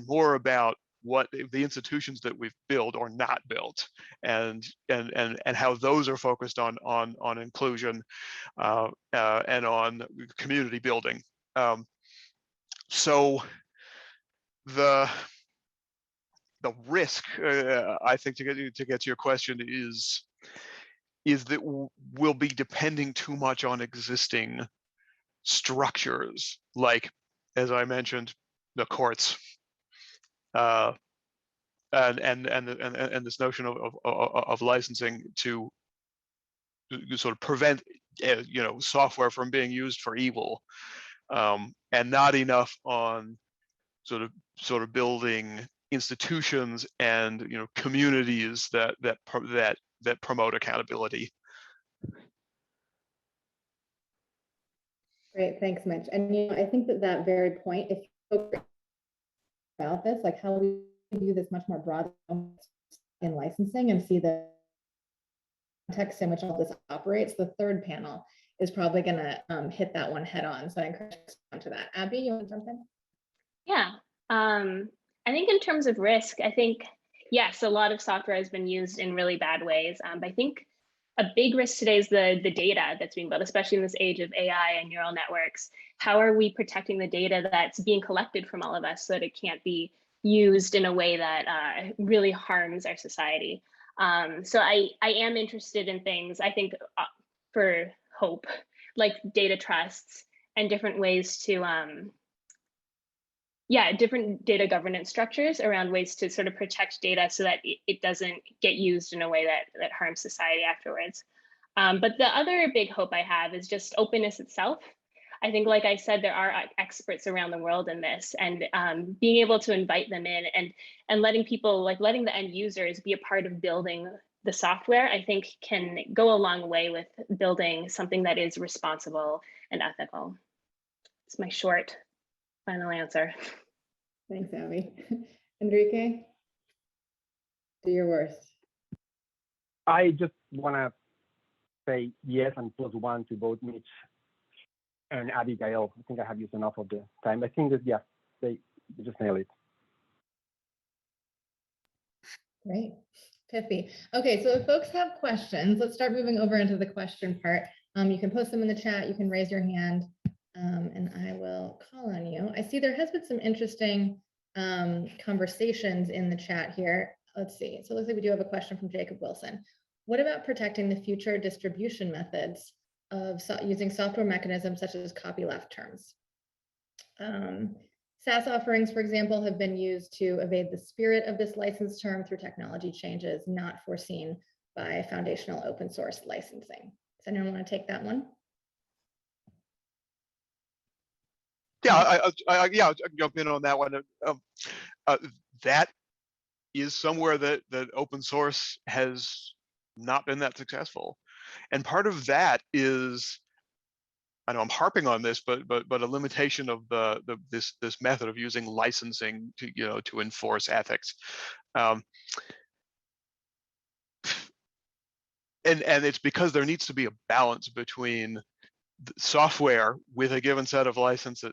more about what the institutions that we've built or not built, and how those are focused on inclusion and on community building. So the risk, I think, to get to your question, is that we'll be depending too much on existing structures, like, as I mentioned, the courts, and this notion of licensing to sort of prevent software from being used for evil, and not enough on sort of building institutions and communities that promote accountability. Great, thanks, Mitch. And I think that very point, if you about this, like how we do this much more broadly in licensing and see the context in which all this operates, the third panel is probably going to hit that one head on. So I encourage you to respond to that. Abby, you want to jump in? Yeah, I think in terms of risk, I think, yes, a lot of software has been used in really bad ways. But I think a big risk today is the data that's being built, especially in this age of AI and neural networks. How are we protecting the data that's being collected from all of us so that it can't be used in a way that really harms our society? So I am interested in things, I think, for hope, like data trusts and different ways to, different data governance structures around ways to sort of protect data so that it doesn't get used in a way that harms society afterwards. But the other big hope I have is just openness itself. I think, like I said, there are experts around the world in this, and being able to invite them in and letting people, like letting the end users be a part of building the software, I think can go a long way with building something that is responsible and ethical. It's my short final answer. Thanks, Abby. Enrique, do your worst. I just want to say yes and +1 to both Mitch and Abigail. I think I have used enough of the time. I think that, yeah, they just nailed it. Great, pithy. Okay, so if folks have questions, let's start moving over into the question part. You can post them in the chat, you can raise your hand, and I will call on you. I see there has been some interesting conversations in the chat here. Let's see, so it looks like we do have a question from Jacob Wilson. What about protecting the future distribution methods of using software mechanisms such as copyleft terms? SaaS offerings, for example, have been used to evade the spirit of this license term through technology changes not foreseen by foundational open source licensing. Does anyone want to take that one? Yeah, I'll jump in on that one. That is somewhere that open source has not been that successful, and part of that is, I know I'm harping on this, but a limitation of this method of using licensing to enforce ethics, and it's because there needs to be a balance between software with a given set of license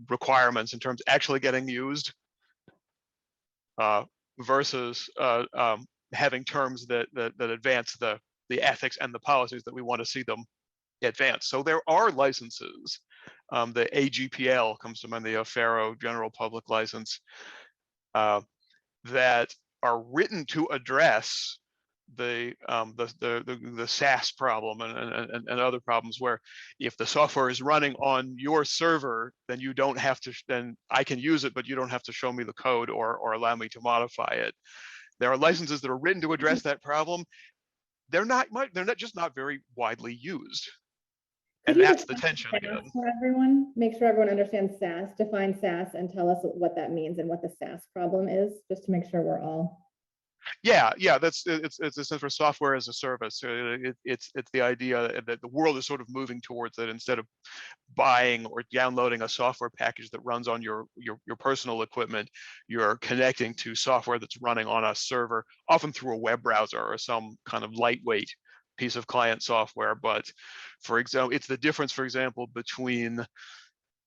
requirements in terms of actually getting used, versus having terms that advance the ethics and the policies that we want to see them advance. So there are licenses. The AGPL comes to mind, the Affero General Public License, that are written to address the SaaS problem and other problems where if the software is running on your server, then you don't have to, then I can use it, but you don't have to show me the code or allow me to modify it. There are licenses that are written to address that problem. They're not just not very widely used. And that's the tension again. For everyone, make sure everyone understands SaaS, define SaaS, and tell us what that means and what the SaaS problem is, just to make sure we're all. Yeah, it's a sense for software as a service. It's the idea that the world is sort of moving towards it. Instead of buying or downloading a software package that runs on your personal equipment, you're connecting to software that's running on a server, often through a web browser or some kind of lightweight piece of client software. But for example, it's the difference, for example, between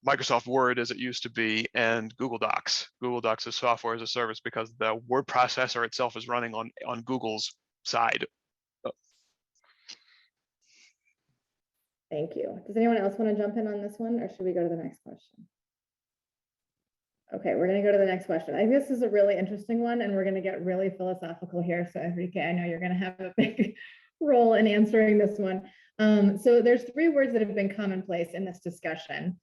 Microsoft Word as it used to be and Google Docs. Google Docs is software as a service because the word processor itself is running on Google's side. Thank you. Does anyone else want to jump in on this one, or should we go to the next question? Okay, we're going to go to the next question. I think this is a really interesting one, and we're going to get really philosophical here. So Enrique, I know you're going to have a big role in answering this one. So there's 3 words that have been commonplace in this discussion: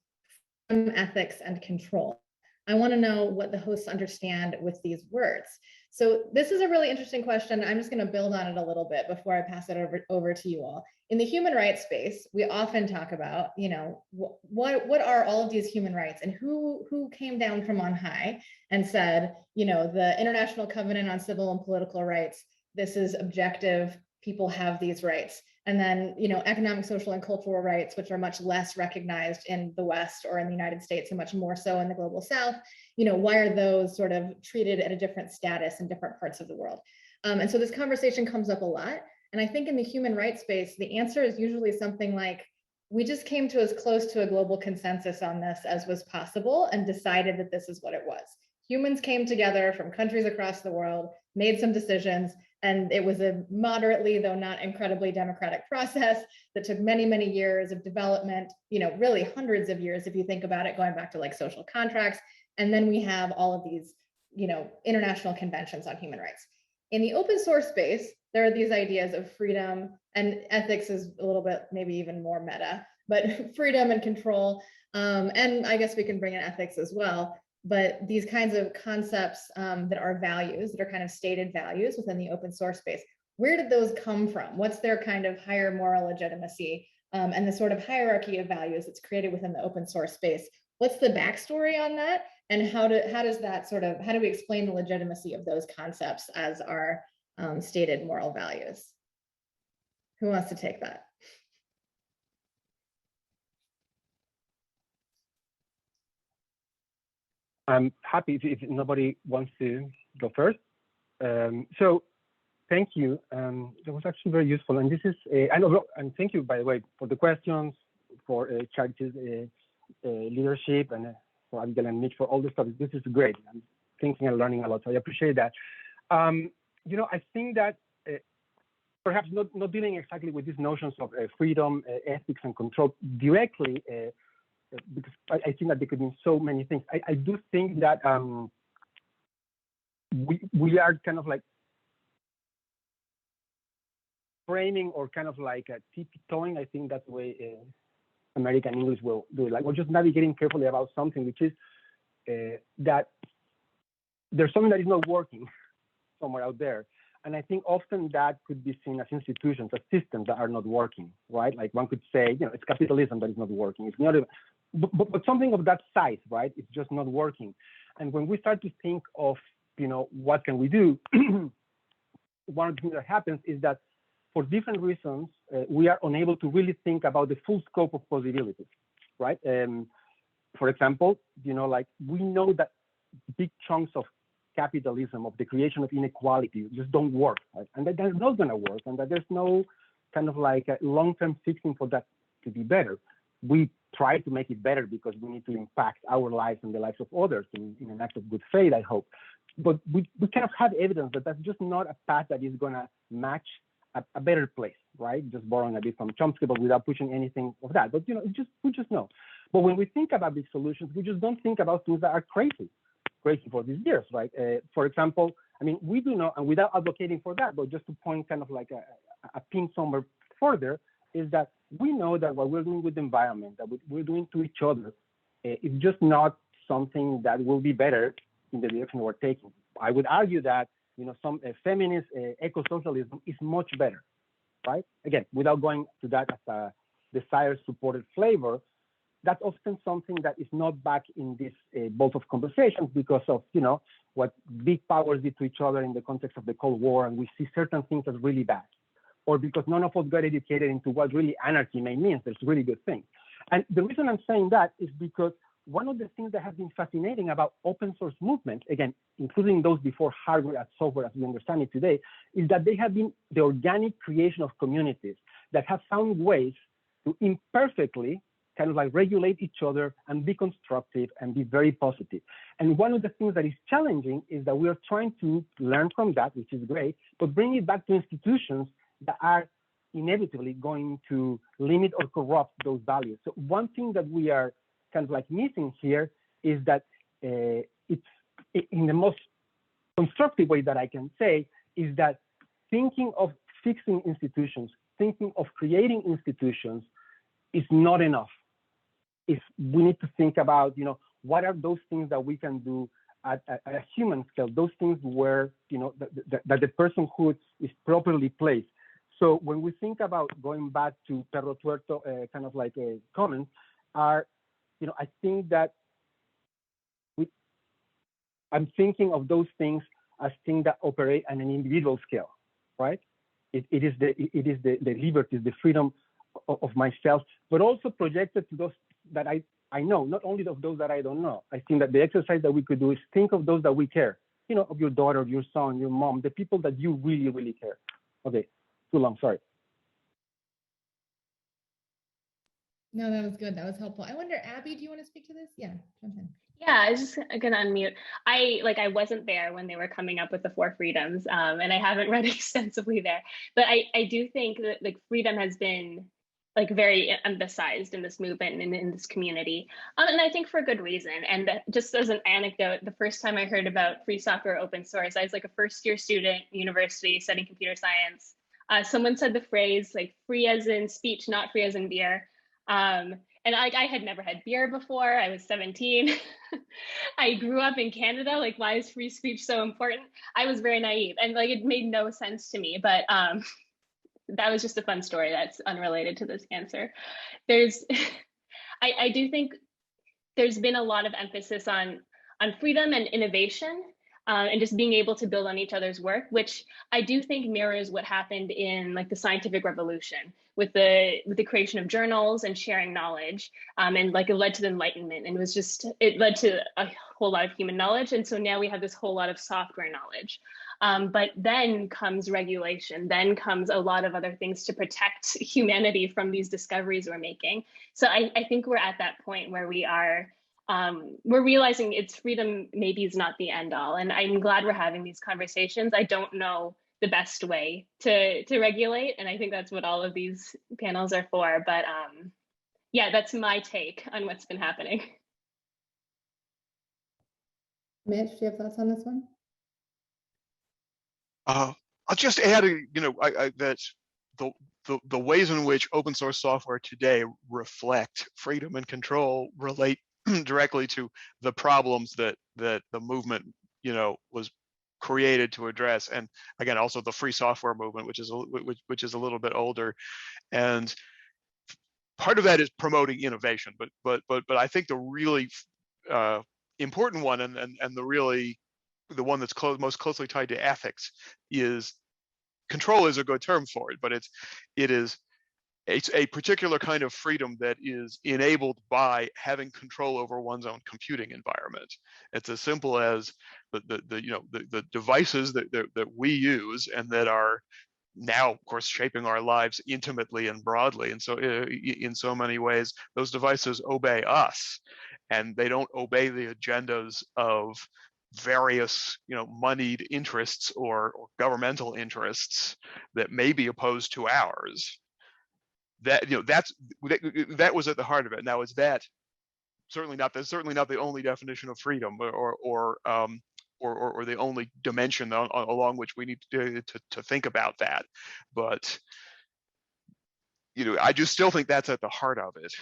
ethics and control. I want to know what the hosts understand with these words. So this is a really interesting question. I'm just going to build on it a little bit before I pass it over to you all. In the human rights space, we often talk about, you know, what are all of these human rights, and who came down from on high and said, you know, the International Covenant on Civil and Political Rights, this is objective, people have these rights. And then, you know, economic, social, and cultural rights, which are much less recognized in the West or in the United States and much more so in the global South, you know, why are those sort of treated at a different status in different parts of the world? And so this conversation comes up a lot. And I think in the human rights space, the answer is usually something like, we just came to as close to a global consensus on this as was possible and decided that this is what it was. Humans came together from countries across the world, made some decisions, and it was a moderately, though not incredibly democratic process that took many, many years of development, you know, really hundreds of years, if you think about it, going back to like social contracts. And then we have all of these, you know, international conventions on human rights. In the open source space, there are these ideas of freedom, and ethics is a little bit, maybe even more meta, but freedom and control. And I guess we can bring in ethics as well. But these kinds of concepts that are values, that are kind of stated values within the open source space, where did those come from? What's their kind of higher moral legitimacy and the sort of hierarchy of values that's created within the open source space? What's the backstory on that? And how do we explain the legitimacy of those concepts as our stated moral values? Who wants to take that? I'm happy if nobody wants to go first. So thank you. That was actually very useful. And this is, and thank you, by the way, for the questions, for Charity's leadership, and for Abigail and Mitch for all this stuff. This is great. I'm thinking and learning a lot, so I appreciate that. You know, I think that perhaps not dealing exactly with these notions of freedom, ethics, and control directly, because I think that they could mean so many things. I do think that we are kind of like framing or kind of like tiptoeing. I think that's the way American English will do it. Like we're just navigating carefully about something, which is that there's something that is not working somewhere out there. And I think often that could be seen as institutions, as systems that are not working, right? Like one could say, you know, it's capitalism that is not working. It's not, but something of that size, right? It's just not working. And when we start to think of, you know, what can we do? One of the things that happens is that for different reasons, we are unable to really think about the full scope of possibilities, right? For example, you know, like we know that big chunks of capitalism, of the creation of inequality, just don't work, right? And that they're not going to work, and that there's no kind of like a long-term fixing for that to be better. We try to make it better because we need to impact our lives and the lives of others in an act of good faith, I hope. But we kind of have evidence that that's just not a path that is going to match a better place, right? Just borrowing a bit from Chomsky, but without pushing anything of that. But you know, we just know. But when we think about these solutions, we just don't think about things that are crazy for these years, right? For example, I mean, we do know, and without advocating for that, but just to point kind of like a pin somewhere further, is that we know that what we're doing with the environment, that we're doing to each other, is just not something that will be better in the direction we're taking. I would argue that, you know, some feminist eco-socialism is much better, right? Again, without going to that as a desire-supported flavor, that's often something that is not back in this both of conversations because of, you know, what big powers did to each other in the context of the Cold War, and we see certain things as really bad, or because none of us got educated into what really anarchy may mean. There's really good things. And the reason I'm saying that is because one of the things that has been fascinating about open source movements, again, including those before hardware and software as we understand it today, is that they have been the organic creation of communities that have found ways to imperfectly kind of like regulate each other and be constructive and be very positive. And one of the things that is challenging is that we are trying to learn from that, which is great, but bring it back to institutions that are inevitably going to limit or corrupt those values. So one thing that we are kind of like missing here is that it's in the most constructive way that I can say is that thinking of fixing institutions, thinking of creating institutions is not enough. We need to think about, you know, what are those things that we can do at a human scale, those things where, you know, that the personhood is properly placed. So when we think about going back to Perro Tuerto kind of like a comment, you know, I think that I'm thinking of those things as things that operate on an individual scale, right? It is the liberties, the freedom of myself, but also projected to those that I know, not only of those that I don't know. I think that the exercise that we could do is think of those that we care, you know, of your daughter, your son, your mom, the people that you really, really care. Okay, too long, sorry. No, that was good. That was helpful. I wonder, Abby, do you want to speak to this? Yeah, jump in. Yeah, I was just gonna unmute. I wasn't there when they were coming up with the 4 freedoms, and I haven't read extensively there. But I do think that like freedom has been like very emphasized in this movement and in this community, and I think for good reason. And just as an anecdote, the first time I heard about free software open source, I was like a first-year student, university, studying computer science. Someone said the phrase like "free as in speech, not free as in beer." And I had never had beer before. I was 17. I grew up in Canada. Like, why is free speech so important? I was very naive and like it made no sense to me. But that was just a fun story that's unrelated to this answer. I do think there's been a lot of emphasis on freedom and innovation. And just being able to build on each other's work, which I do think mirrors what happened in like the scientific revolution with the creation of journals and sharing knowledge, and like it led to the Enlightenment, and it led to a whole lot of human knowledge, and so now we have this whole lot of software knowledge. But then comes regulation, then comes a lot of other things to protect humanity from these discoveries we're making. So I think we're at that point where we're realizing its freedom maybe is not the end all. And I'm glad we're having these conversations. I don't know the best way to regulate. And I think that's what all of these panels are for. But yeah, that's my take on what's been happening. Mitch, do you have thoughts on this one? I'll just add, you know, that the ways in which open source software today reflect freedom and control relate directly to the problems that the movement, you know, was created to address. And again, also the free software movement, which is a little bit older, and part of that is promoting innovation. But I think the really important one, and the one that's most closely tied to ethics, is control is a good term for it, but it's a particular kind of freedom that is enabled by having control over one's own computing environment. It's as simple as the devices that we use and that are now, of course, shaping our lives intimately and broadly. And so in so many ways, those devices obey us, and they don't obey the agendas of various, you know, moneyed interests or governmental interests that may be opposed to ours. That, you know, that was at the heart of it. Now, is that certainly not the only definition of freedom or or the only dimension along which we need to think about that. But I just still think that's at the heart of it.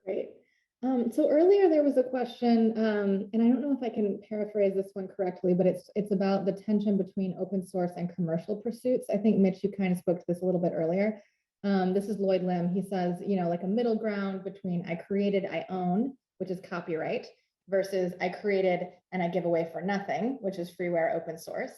Great. So earlier there was a question, and I don't know if I can paraphrase this one correctly, but it's about the tension between open source and commercial pursuits. I think, Mitch, you kind of spoke to this a little bit earlier. This is Lloyd Lim. He says, like a middle ground between I created, I own, which is copyright, versus I created and I give away for nothing, which is freeware open source.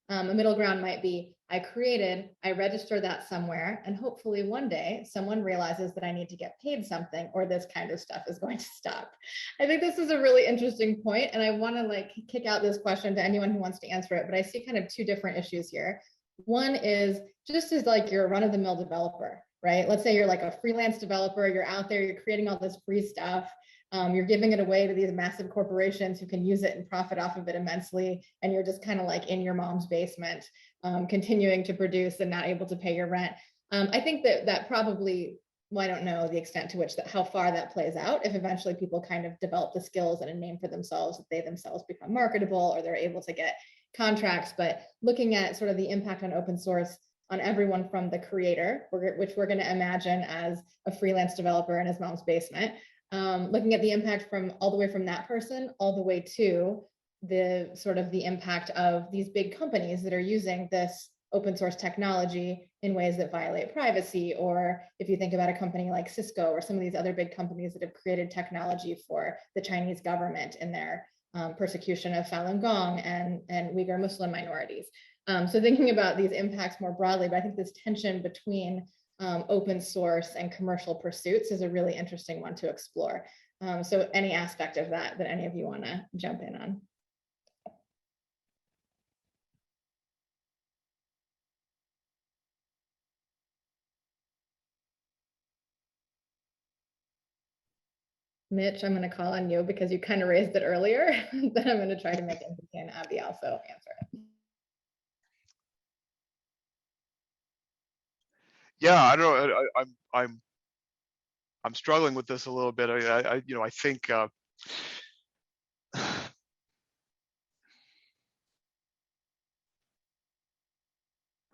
A middle ground might be I created, I register that somewhere, and hopefully one day someone realizes that I need to get paid something, or this kind of stuff is going to stop. I think this is a really interesting point, and I want to kick out this question to anyone who wants to answer it, but I see kind of two different issues here. One is just as you're a run-of-the-mill developer, right? Let's say you're like a freelance developer, you're out there, you're creating all this free stuff. You're giving it away to these massive corporations who can use it and profit off of it immensely. And you're just kind of in your mom's basement, continuing to produce and not able to pay your rent. I think that probably, well, I don't know the extent to which how far that plays out. If eventually people kind of develop the skills and a name for themselves, that they themselves become marketable or they're able to get contracts. But looking at sort of the impact on open source on everyone from the creator, which we're going to imagine as a freelance developer in his mom's basement, looking at the impact from all the way from that person all the way to the sort of the impact of these big companies that are using this open source technology in ways that violate privacy. Or if you think about a company like Cisco or some of these other big companies that have created technology for the Chinese government in their persecution of Falun Gong and Uyghur Muslim minorities. So thinking about these impacts more broadly, but I think this tension between open source and commercial pursuits is a really interesting one to explore. So any aspect of that any of you want to jump in on? Mitch, I'm going to call on you because you kind of raised it earlier. Then I'm going to try to make Enrique and Abby also answer it. Yeah, I don't know. I'm struggling with this a little bit. I think I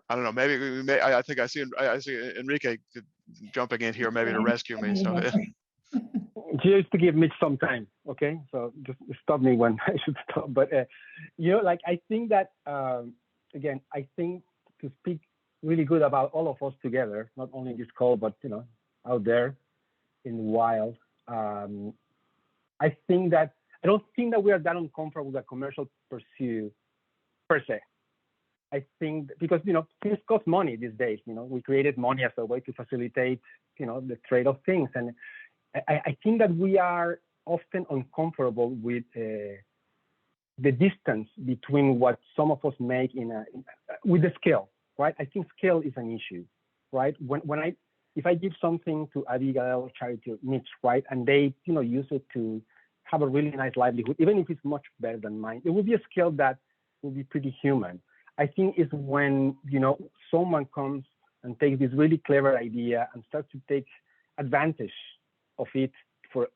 don't know. Maybe I think I see Enrique jumping in here maybe to rescue me. So just to give Mitch some time, okay? So just stop me when I should stop. But I think that again, I think to speak really good about all of us together, not only in this call, but out there in the wild. I don't think that we are that uncomfortable with a commercial pursuit per se. I think because things cost money these days. We created money as a way to facilitate the trade of things, and I think that we are often uncomfortable with the distance between what some of us make with the scale, right? I think scale is an issue, right? If I give something to Abigail, charity, or Mitch, right, and they use it to have a really nice livelihood, even if it's much better than mine, it will be a scale that will be pretty human. I think it's when someone comes and takes this really clever idea and starts to take advantage of it for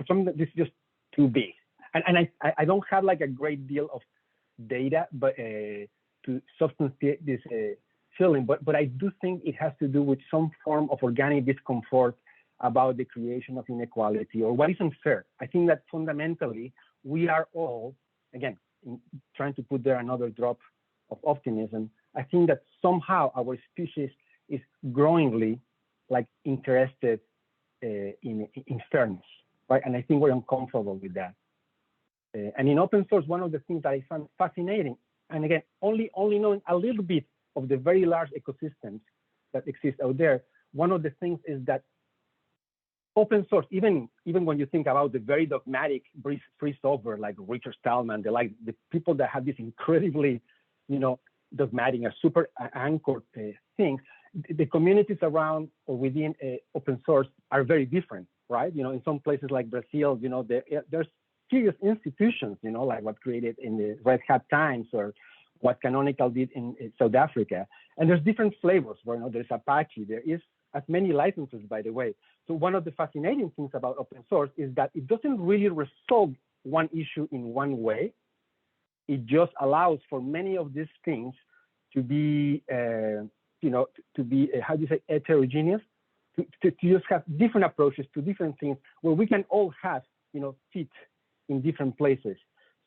something that is just too big. And I don't have a great deal of data, but to substantiate this feeling, but I do think it has to do with some form of organic discomfort about the creation of inequality or what is unfair. I think that fundamentally we are all, again, trying to put there another drop of optimism. I think that somehow our species is growingly interested in fairness, right? And I think we're uncomfortable with that. And in open source, one of the things that I found fascinating, and again, only knowing a little bit of the very large ecosystems that exist out there, one of the things is that open source, even when you think about the very dogmatic free software like Richard Stallman, the people that have this incredibly, dogmatic and super anchored things, the communities around or within open source are very different, right? In some places like Brazil, there's serious institutions, like what created in the Red Hat times or what Canonical did in South Africa. And there's different flavors where there's Apache, there is as many licenses, by the way. So one of the fascinating things about open source is that it doesn't really resolve one issue in one way. It just allows for many of these things to be, how do you say, heterogeneous, to just have different approaches to different things where we can all have, fit in different places.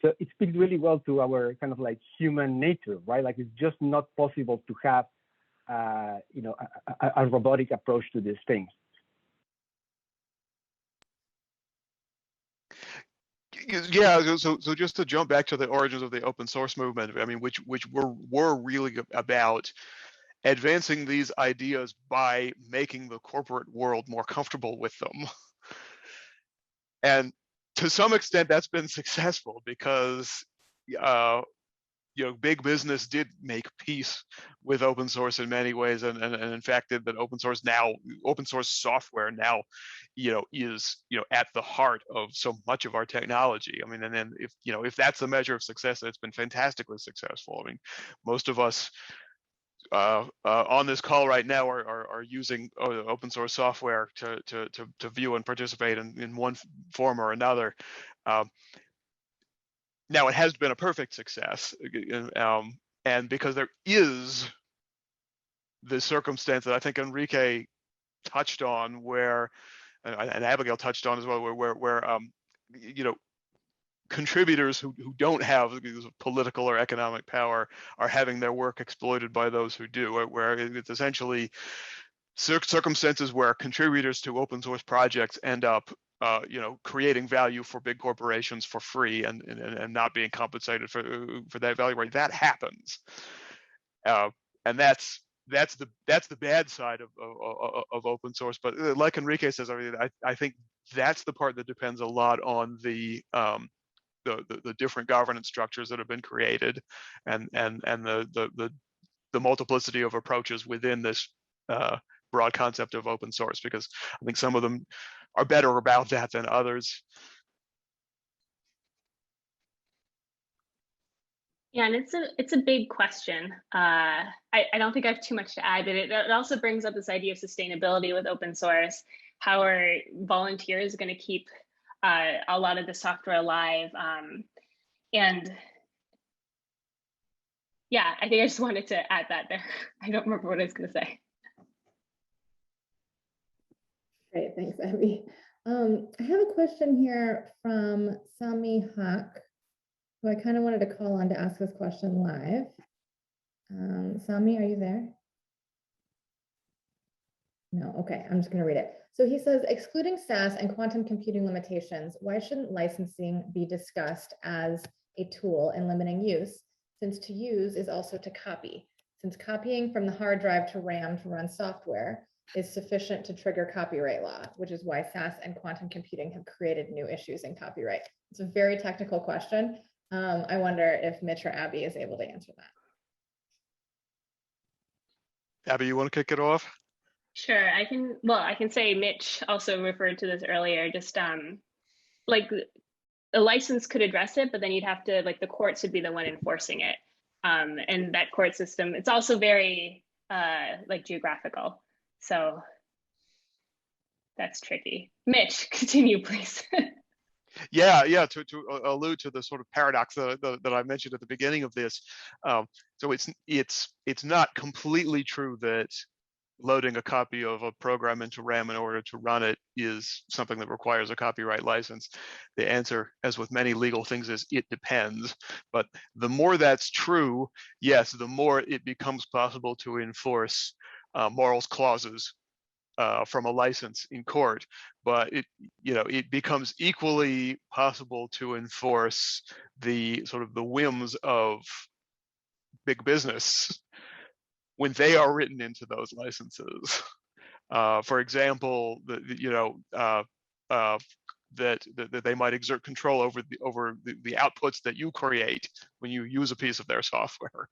So it speaks really well to our kind of like human nature, right? Like it's just not possible to have, a robotic approach to these things. Yeah, so just to jump back to the origins of the open source movement, I mean, which were really about advancing these ideas by making the corporate world more comfortable with them. And to some extent, that's been successful because big business did make peace with open source in many ways, and in fact that open source software now is at the heart of so much of our technology. I mean, and then if that's the measure of success, it's been fantastically successful. I mean, most of us on this call right now are using open source software to view and participate in one form or another. Now, it has been a perfect success, and because there is the circumstance that I think Enrique touched on, where and Abigail touched on as well, where contributors who don't have political or economic power are having their work exploited by those who do, where it's essentially circumstances where contributors to open source projects end up creating value for big corporations for free and not being compensated for that value. Right, that happens, and that's the bad side of open source. But like Enrique says, I mean, I think that's the part that depends a lot on the different governance structures that have been created, and the multiplicity of approaches within this broad concept of open source, because I think some of them are better about that than others. Yeah, and it's a big question. I don't think I have too much to add, but it also brings up this idea of sustainability with open source. How are volunteers going to keep a lot of the software alive? And yeah, I think I just wanted to add that there. I don't remember what I was going to say. Great, thanks, Abby. I have a question here from Sami Haq, who I kind of wanted to call on to ask this question live. Sami, are you there? No, okay, I'm just going to read it. So he says, excluding SAS and quantum computing limitations, why shouldn't licensing be discussed as a tool in limiting use, since to use is also to copy? Since copying from the hard drive to RAM to run software is sufficient to trigger copyright law, which is why SAS and quantum computing have created new issues in copyright. It's a very technical question. I wonder if Mitch or Abby is able to answer that. Abby, you want to kick it off? Sure, I can say Mitch also referred to this earlier, just like a license could address it, but then you'd have to, like, the courts would be the one enforcing it. And that court system, it's also very like geographical. So that's tricky. Mitch, continue, please. Yeah, to allude to the sort of paradox that I mentioned at the beginning of this. So it's not completely true that loading a copy of a program into RAM in order to run it is something that requires a copyright license. The answer, as with many legal things, is it depends. But the more that's true, yes, the more it becomes possible to enforce morals clauses from a license in court. But it becomes equally possible to enforce the sort of the whims of big business when they are written into those licenses. For example, that they might exert control over the outputs that you create when you use a piece of their software.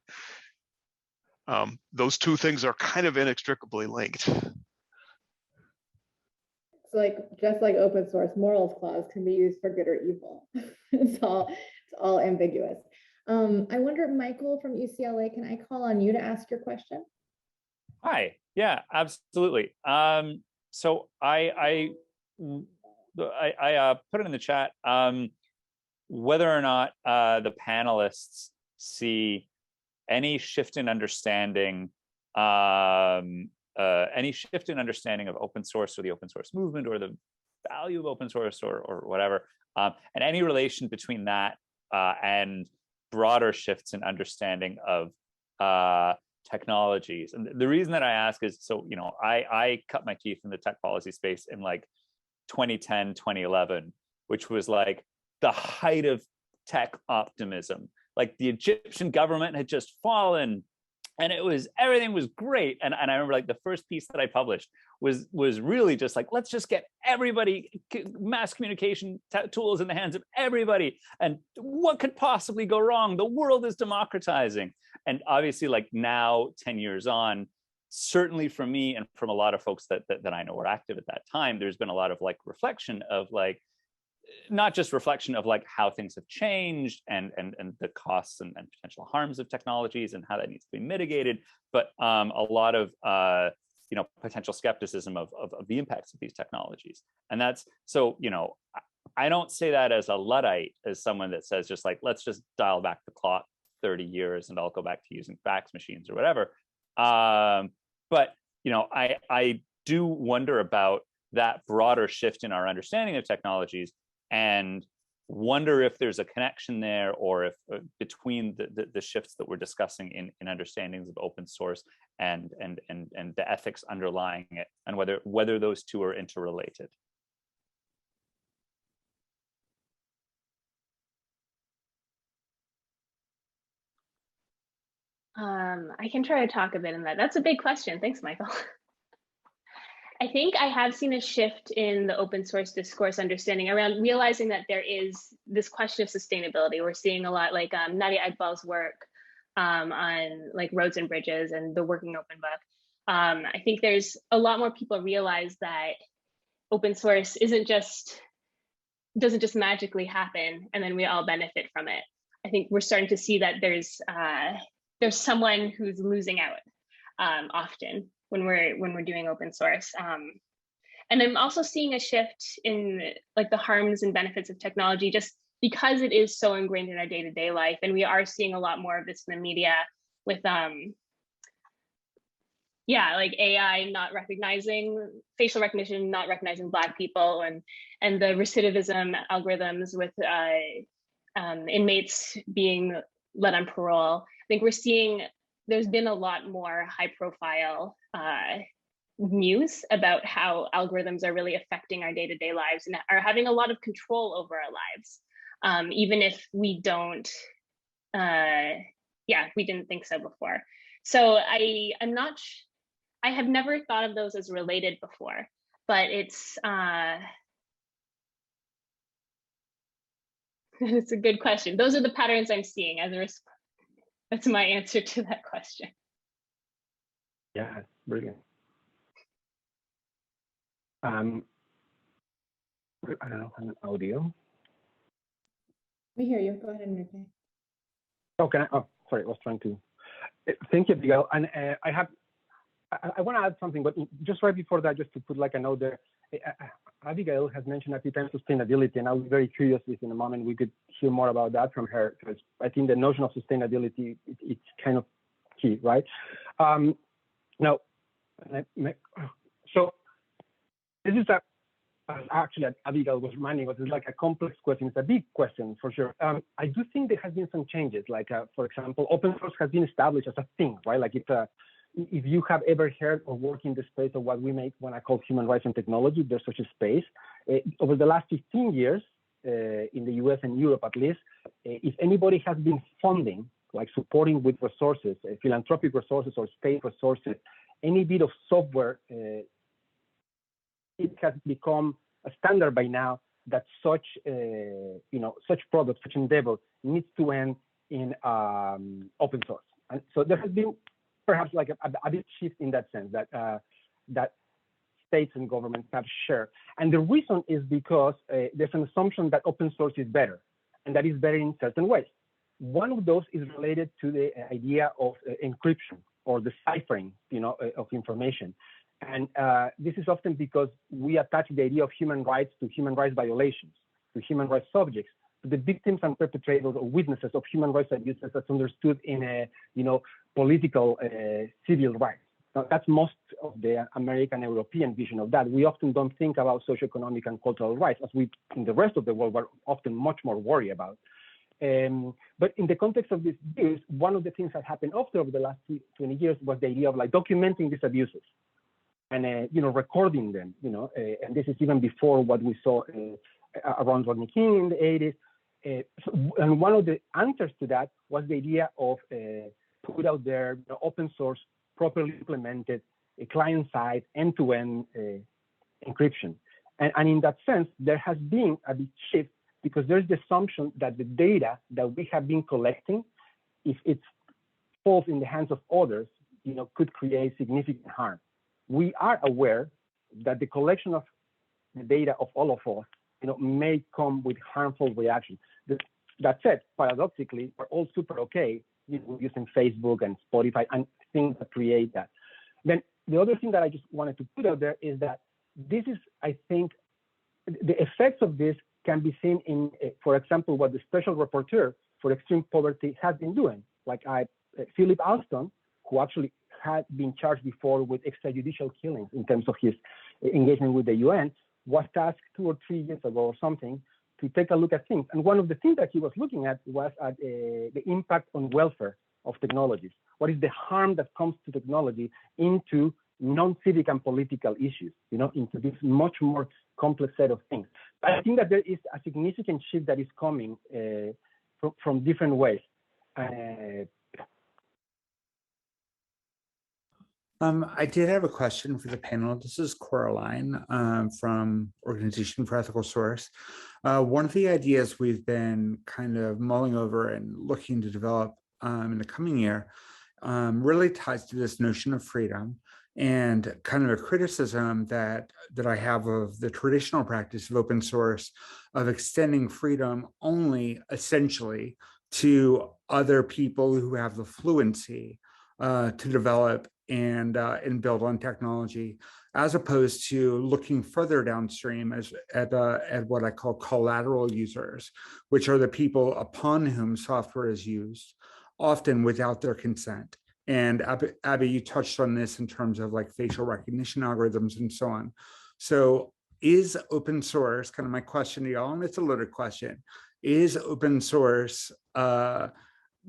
Those two things are kind of inextricably linked. It's like, just like open source, morals clause can be used for good or evil. It's all ambiguous. I wonder, Michael from UCLA, can I call on you to ask your question? Hi, yeah, absolutely. So I put it in the chat. whether or not the panelists see any shift in understanding, of open source or the open source movement or the value of open source or whatever, and any relation between that and broader shifts in understanding of technologies. And the reason that I ask is, so, you know, I cut my teeth in the tech policy space in like 2010, 2011, which was like the height of tech optimism. Like the Egyptian government had just fallen and everything was great. And I remember like the first piece that I published was really just like, let's just get everybody, mass communication tools in the hands of everybody. And what could possibly go wrong? The world is democratizing. And obviously like now, 10 years on, certainly from me and from a lot of folks that I know were active at that time, there's been a lot of like reflection of like, not just reflection of like how things have changed and the costs and potential harms of technologies and how that needs to be mitigated, but a lot of you know, potential skepticism of the impacts of these technologies. And that's, so, you know, I don't say that as a Luddite, as someone that says just like, let's just dial back the clock 30 years and I'll go back to using fax machines or whatever. But, you know, I do wonder about that broader shift in our understanding of technologies, and wonder if there's a connection there, or if between the shifts that we're discussing in understandings of open source and the ethics underlying it, and whether those two are interrelated. I can try to talk a bit in that. That's a big question. Thanks, Michael. I think I have seen a shift in the open source discourse understanding around realizing that there is this question of sustainability. We're seeing a lot like Nadia Iqbal's work on like roads and bridges and the Working Open Book. I think there's a lot more people realize that open source doesn't just magically happen and then we all benefit from it. I think we're starting to see that there's someone who's losing out often when we're doing open source. And I'm also seeing a shift in like the harms and benefits of technology, just because it is so ingrained in our day-to-day life. And we are seeing a lot more of this in the media with like AI not recognizing facial recognition, not recognizing Black people, and the recidivism algorithms with inmates being let on parole. I think we're seeing there's been a lot more high profile news about how algorithms are really affecting our day-to-day lives and are having a lot of control over our lives, even if we don't, we didn't think so before. So I have never thought of those as related before, but it's it's a good question. Those are the patterns I'm seeing as a response. That's my answer to that question. Yeah, brilliant. I don't know, an audio. We hear you. Go ahead, Enrique. Oh, can I? Oh, sorry, I was trying to. Thank you, Abigail. And I want to add something, but just right before that, just to put like a note there. Abigail has mentioned a few times sustainability, and I'll be very curious if in a moment we could hear more about that from her, because I think the notion of sustainability, it's kind of key, right? Now, so this is actually, Abigail was reminding us, it's like a complex question. It's a big question for sure. I do think there has been some changes, like for example, open source has been established as a thing, right? Like it's if you have ever heard or worked in the space of what we make when I call human rights and technology, there's such a space. Over the last 15 years, in the US and Europe at least, if anybody has been funding, like supporting with resources, philanthropic resources or state resources, any bit of software, it has become a standard by now that such, such product, such endeavor needs to end in open source. And so there has been perhaps like a big shift in that sense, that states and governments have shared. And the reason is because there's an assumption that open source is better, and that is better in certain ways. One of those is related to the idea of encryption or deciphering, of information. And this is often because we attach the idea of human rights to human rights violations, to human rights subjects, the victims and perpetrators or witnesses of human rights abuses as understood in a, political civil rights. Now, that's most of the American European vision of that. We often don't think about socioeconomic and cultural rights, as we in the rest of the world were often much more worried about. But in the context of these views, one of the things that happened over the last 20 years was the idea of like documenting these abuses and recording them. And this is even before what we saw around Rodney King in the 80s. And one of the answers to that was the idea of put out there open source, properly implemented, client-side, end-to-end encryption. And in that sense, there has been a big shift because there's the assumption that the data that we have been collecting, if it falls in the hands of others, could create significant harm. We are aware that the collection of the data of all of us, may come with harmful reactions. That said, paradoxically, we're all super okay using Facebook and Spotify and things that create that. Then the other thing that I just wanted to put out there is that this is, I think, the effects of this can be seen in, for example, what the special rapporteur for extreme poverty has been doing. Like Philip Alston, who actually had been charged before with extrajudicial killings in terms of his engagement with the UN, was tasked 2 or 3 years ago or something to take a look at things. And one of the things that he was looking at was at the impact on welfare of technologies. What is the harm that comes to technology into non-civic and political issues, into this much more complex set of things. But I think that there is a significant shift that is coming from different ways. I did have a question for the panel. This is Coraline from Organization for Ethical Source. One of the ideas we've been kind of mulling over and looking to develop in the coming year really ties to this notion of freedom and kind of a criticism that I have of the traditional practice of open source of extending freedom only essentially to other people who have the fluency to develop and build on technology, as opposed to looking further downstream at what I call collateral users, which are the people upon whom software is used, often without their consent. And Abby, you touched on this in terms of like facial recognition algorithms and so on. So is open source, kind of my question to y'all, and it's a loaded question, is open source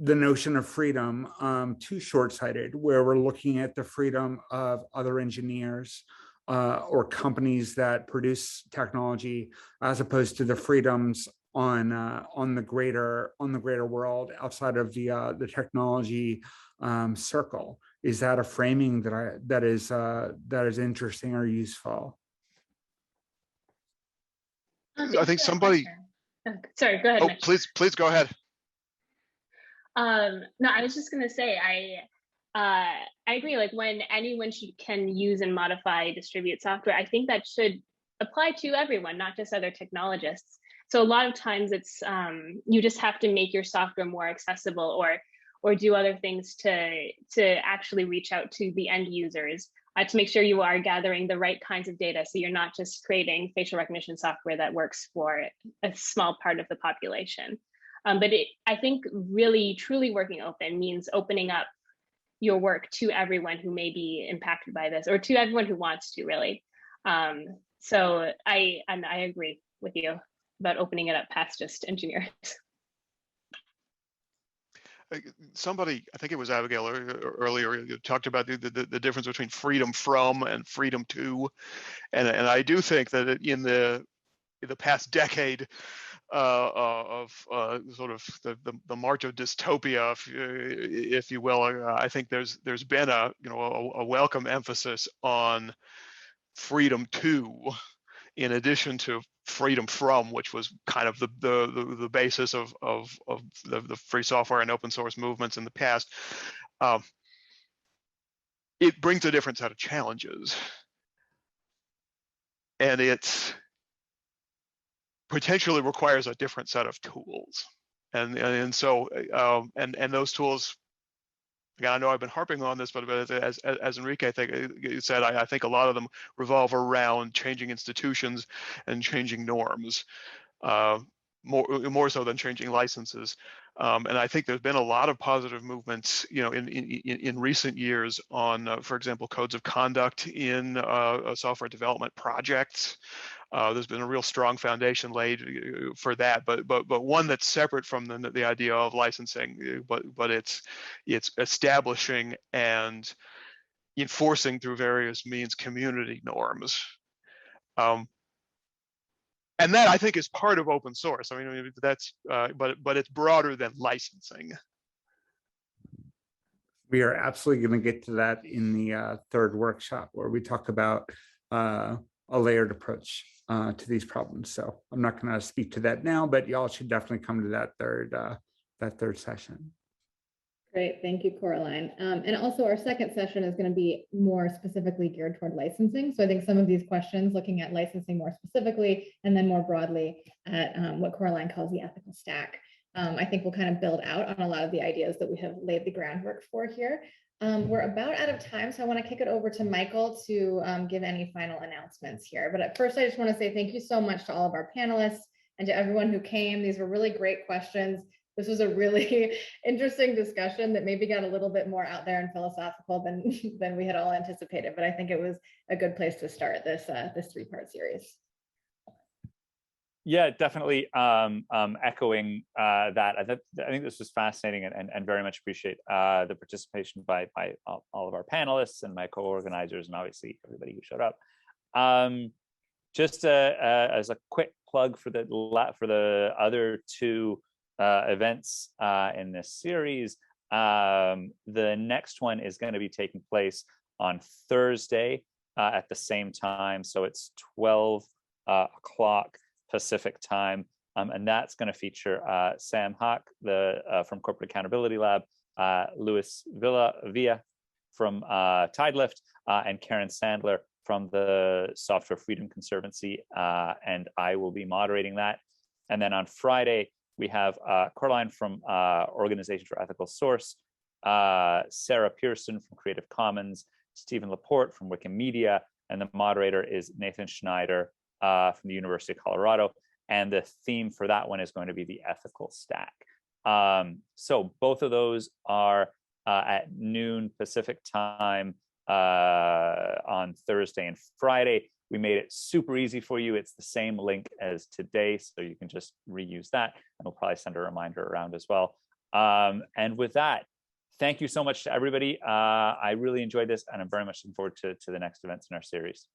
the notion of freedom too short-sighted, where we're looking at the freedom of other engineers or companies that produce technology, as opposed to the freedoms on the greater world outside of the technology circle? Is that a framing that is interesting or useful? I think somebody. Sorry, go ahead. Oh, Mitch. please go ahead. No, I was just going to say, I agree. Like when anyone can use and modify distribute software, I think that should apply to everyone, not just other technologists. So a lot of times it's you just have to make your software more accessible or do other things to actually reach out to the end users to make sure you are gathering the right kinds of data. So you're not just creating facial recognition software that works for a small part of the population. But I think really, truly working open means opening up your work to everyone who may be impacted by this, or to everyone who wants to, really. So I agree with you about opening it up past just engineers. Somebody, I think it was Abigail earlier, talked about the difference between freedom from and freedom to, and I do think that in the past decade of sort of the march of dystopia, if you will, I think there's been a welcome emphasis on freedom to, in addition to freedom from, which was kind of the basis of the free software and open source movements in the past. It brings a different set of challenges, and it's potentially requires a different set of tools, and so those tools. Again, I know I've been harping on this, but as Enrique, I think you said, I think a lot of them revolve around changing institutions and changing norms. more so than changing licenses. And I think there's been a lot of positive movements, in recent years on, for example, codes of conduct in software development projects. There's been a real strong foundation laid for that, but one that's separate from the idea of licensing, but it's establishing and enforcing through various means community norms. And that, I think, is part of open source. I mean, that's but it's broader than licensing. We are absolutely going to get to that in the third workshop, where we talk about a layered approach to these problems. So I'm not going to speak to that now, but y'all should definitely come to that third session. Great, thank you, Coraline. And also our second session is going to be more specifically geared toward licensing. So I think some of these questions looking at licensing more specifically, and then more broadly at what Coraline calls the ethical stack. I think we'll kind of build out on a lot of the ideas that we have laid the groundwork for here. We're about out of time, so I want to kick it over to Michael to give any final announcements here. But at first, I just want to say thank you so much to all of our panelists and to everyone who came. These were really great questions. This was a really interesting discussion that maybe got a little bit more out there and philosophical than we had all anticipated, but I think it was a good place to start this three-part series. Yeah, definitely echoing that. I think this was fascinating and very much appreciate the participation by all of our panelists and my co-organizers, and obviously everybody who showed up. Just as a quick plug for the other two events in this series, the next one is going to be taking place on Thursday at the same time, so it's 12 o'clock Pacific time, and that's going to feature Sam Hawk from Corporate Accountability Lab, Luis Villa from Tidelift, and Karen Sandler from the Software Freedom Conservancy, and I will be moderating that. And then on Friday, we have Coraline from Organization for Ethical Source, Sarah Pearson from Creative Commons, Stephen Laporte from Wikimedia, and the moderator is Nathan Schneider from the University of Colorado. And the theme for that one is going to be the ethical stack. So both of those are at noon Pacific time on Thursday and Friday. We made it super easy for you. It's the same link as today, so you can just reuse that, and we'll probably send a reminder around as well. And with that, thank you so much to everybody. I really enjoyed this, and I'm very much looking forward to the next events in our series.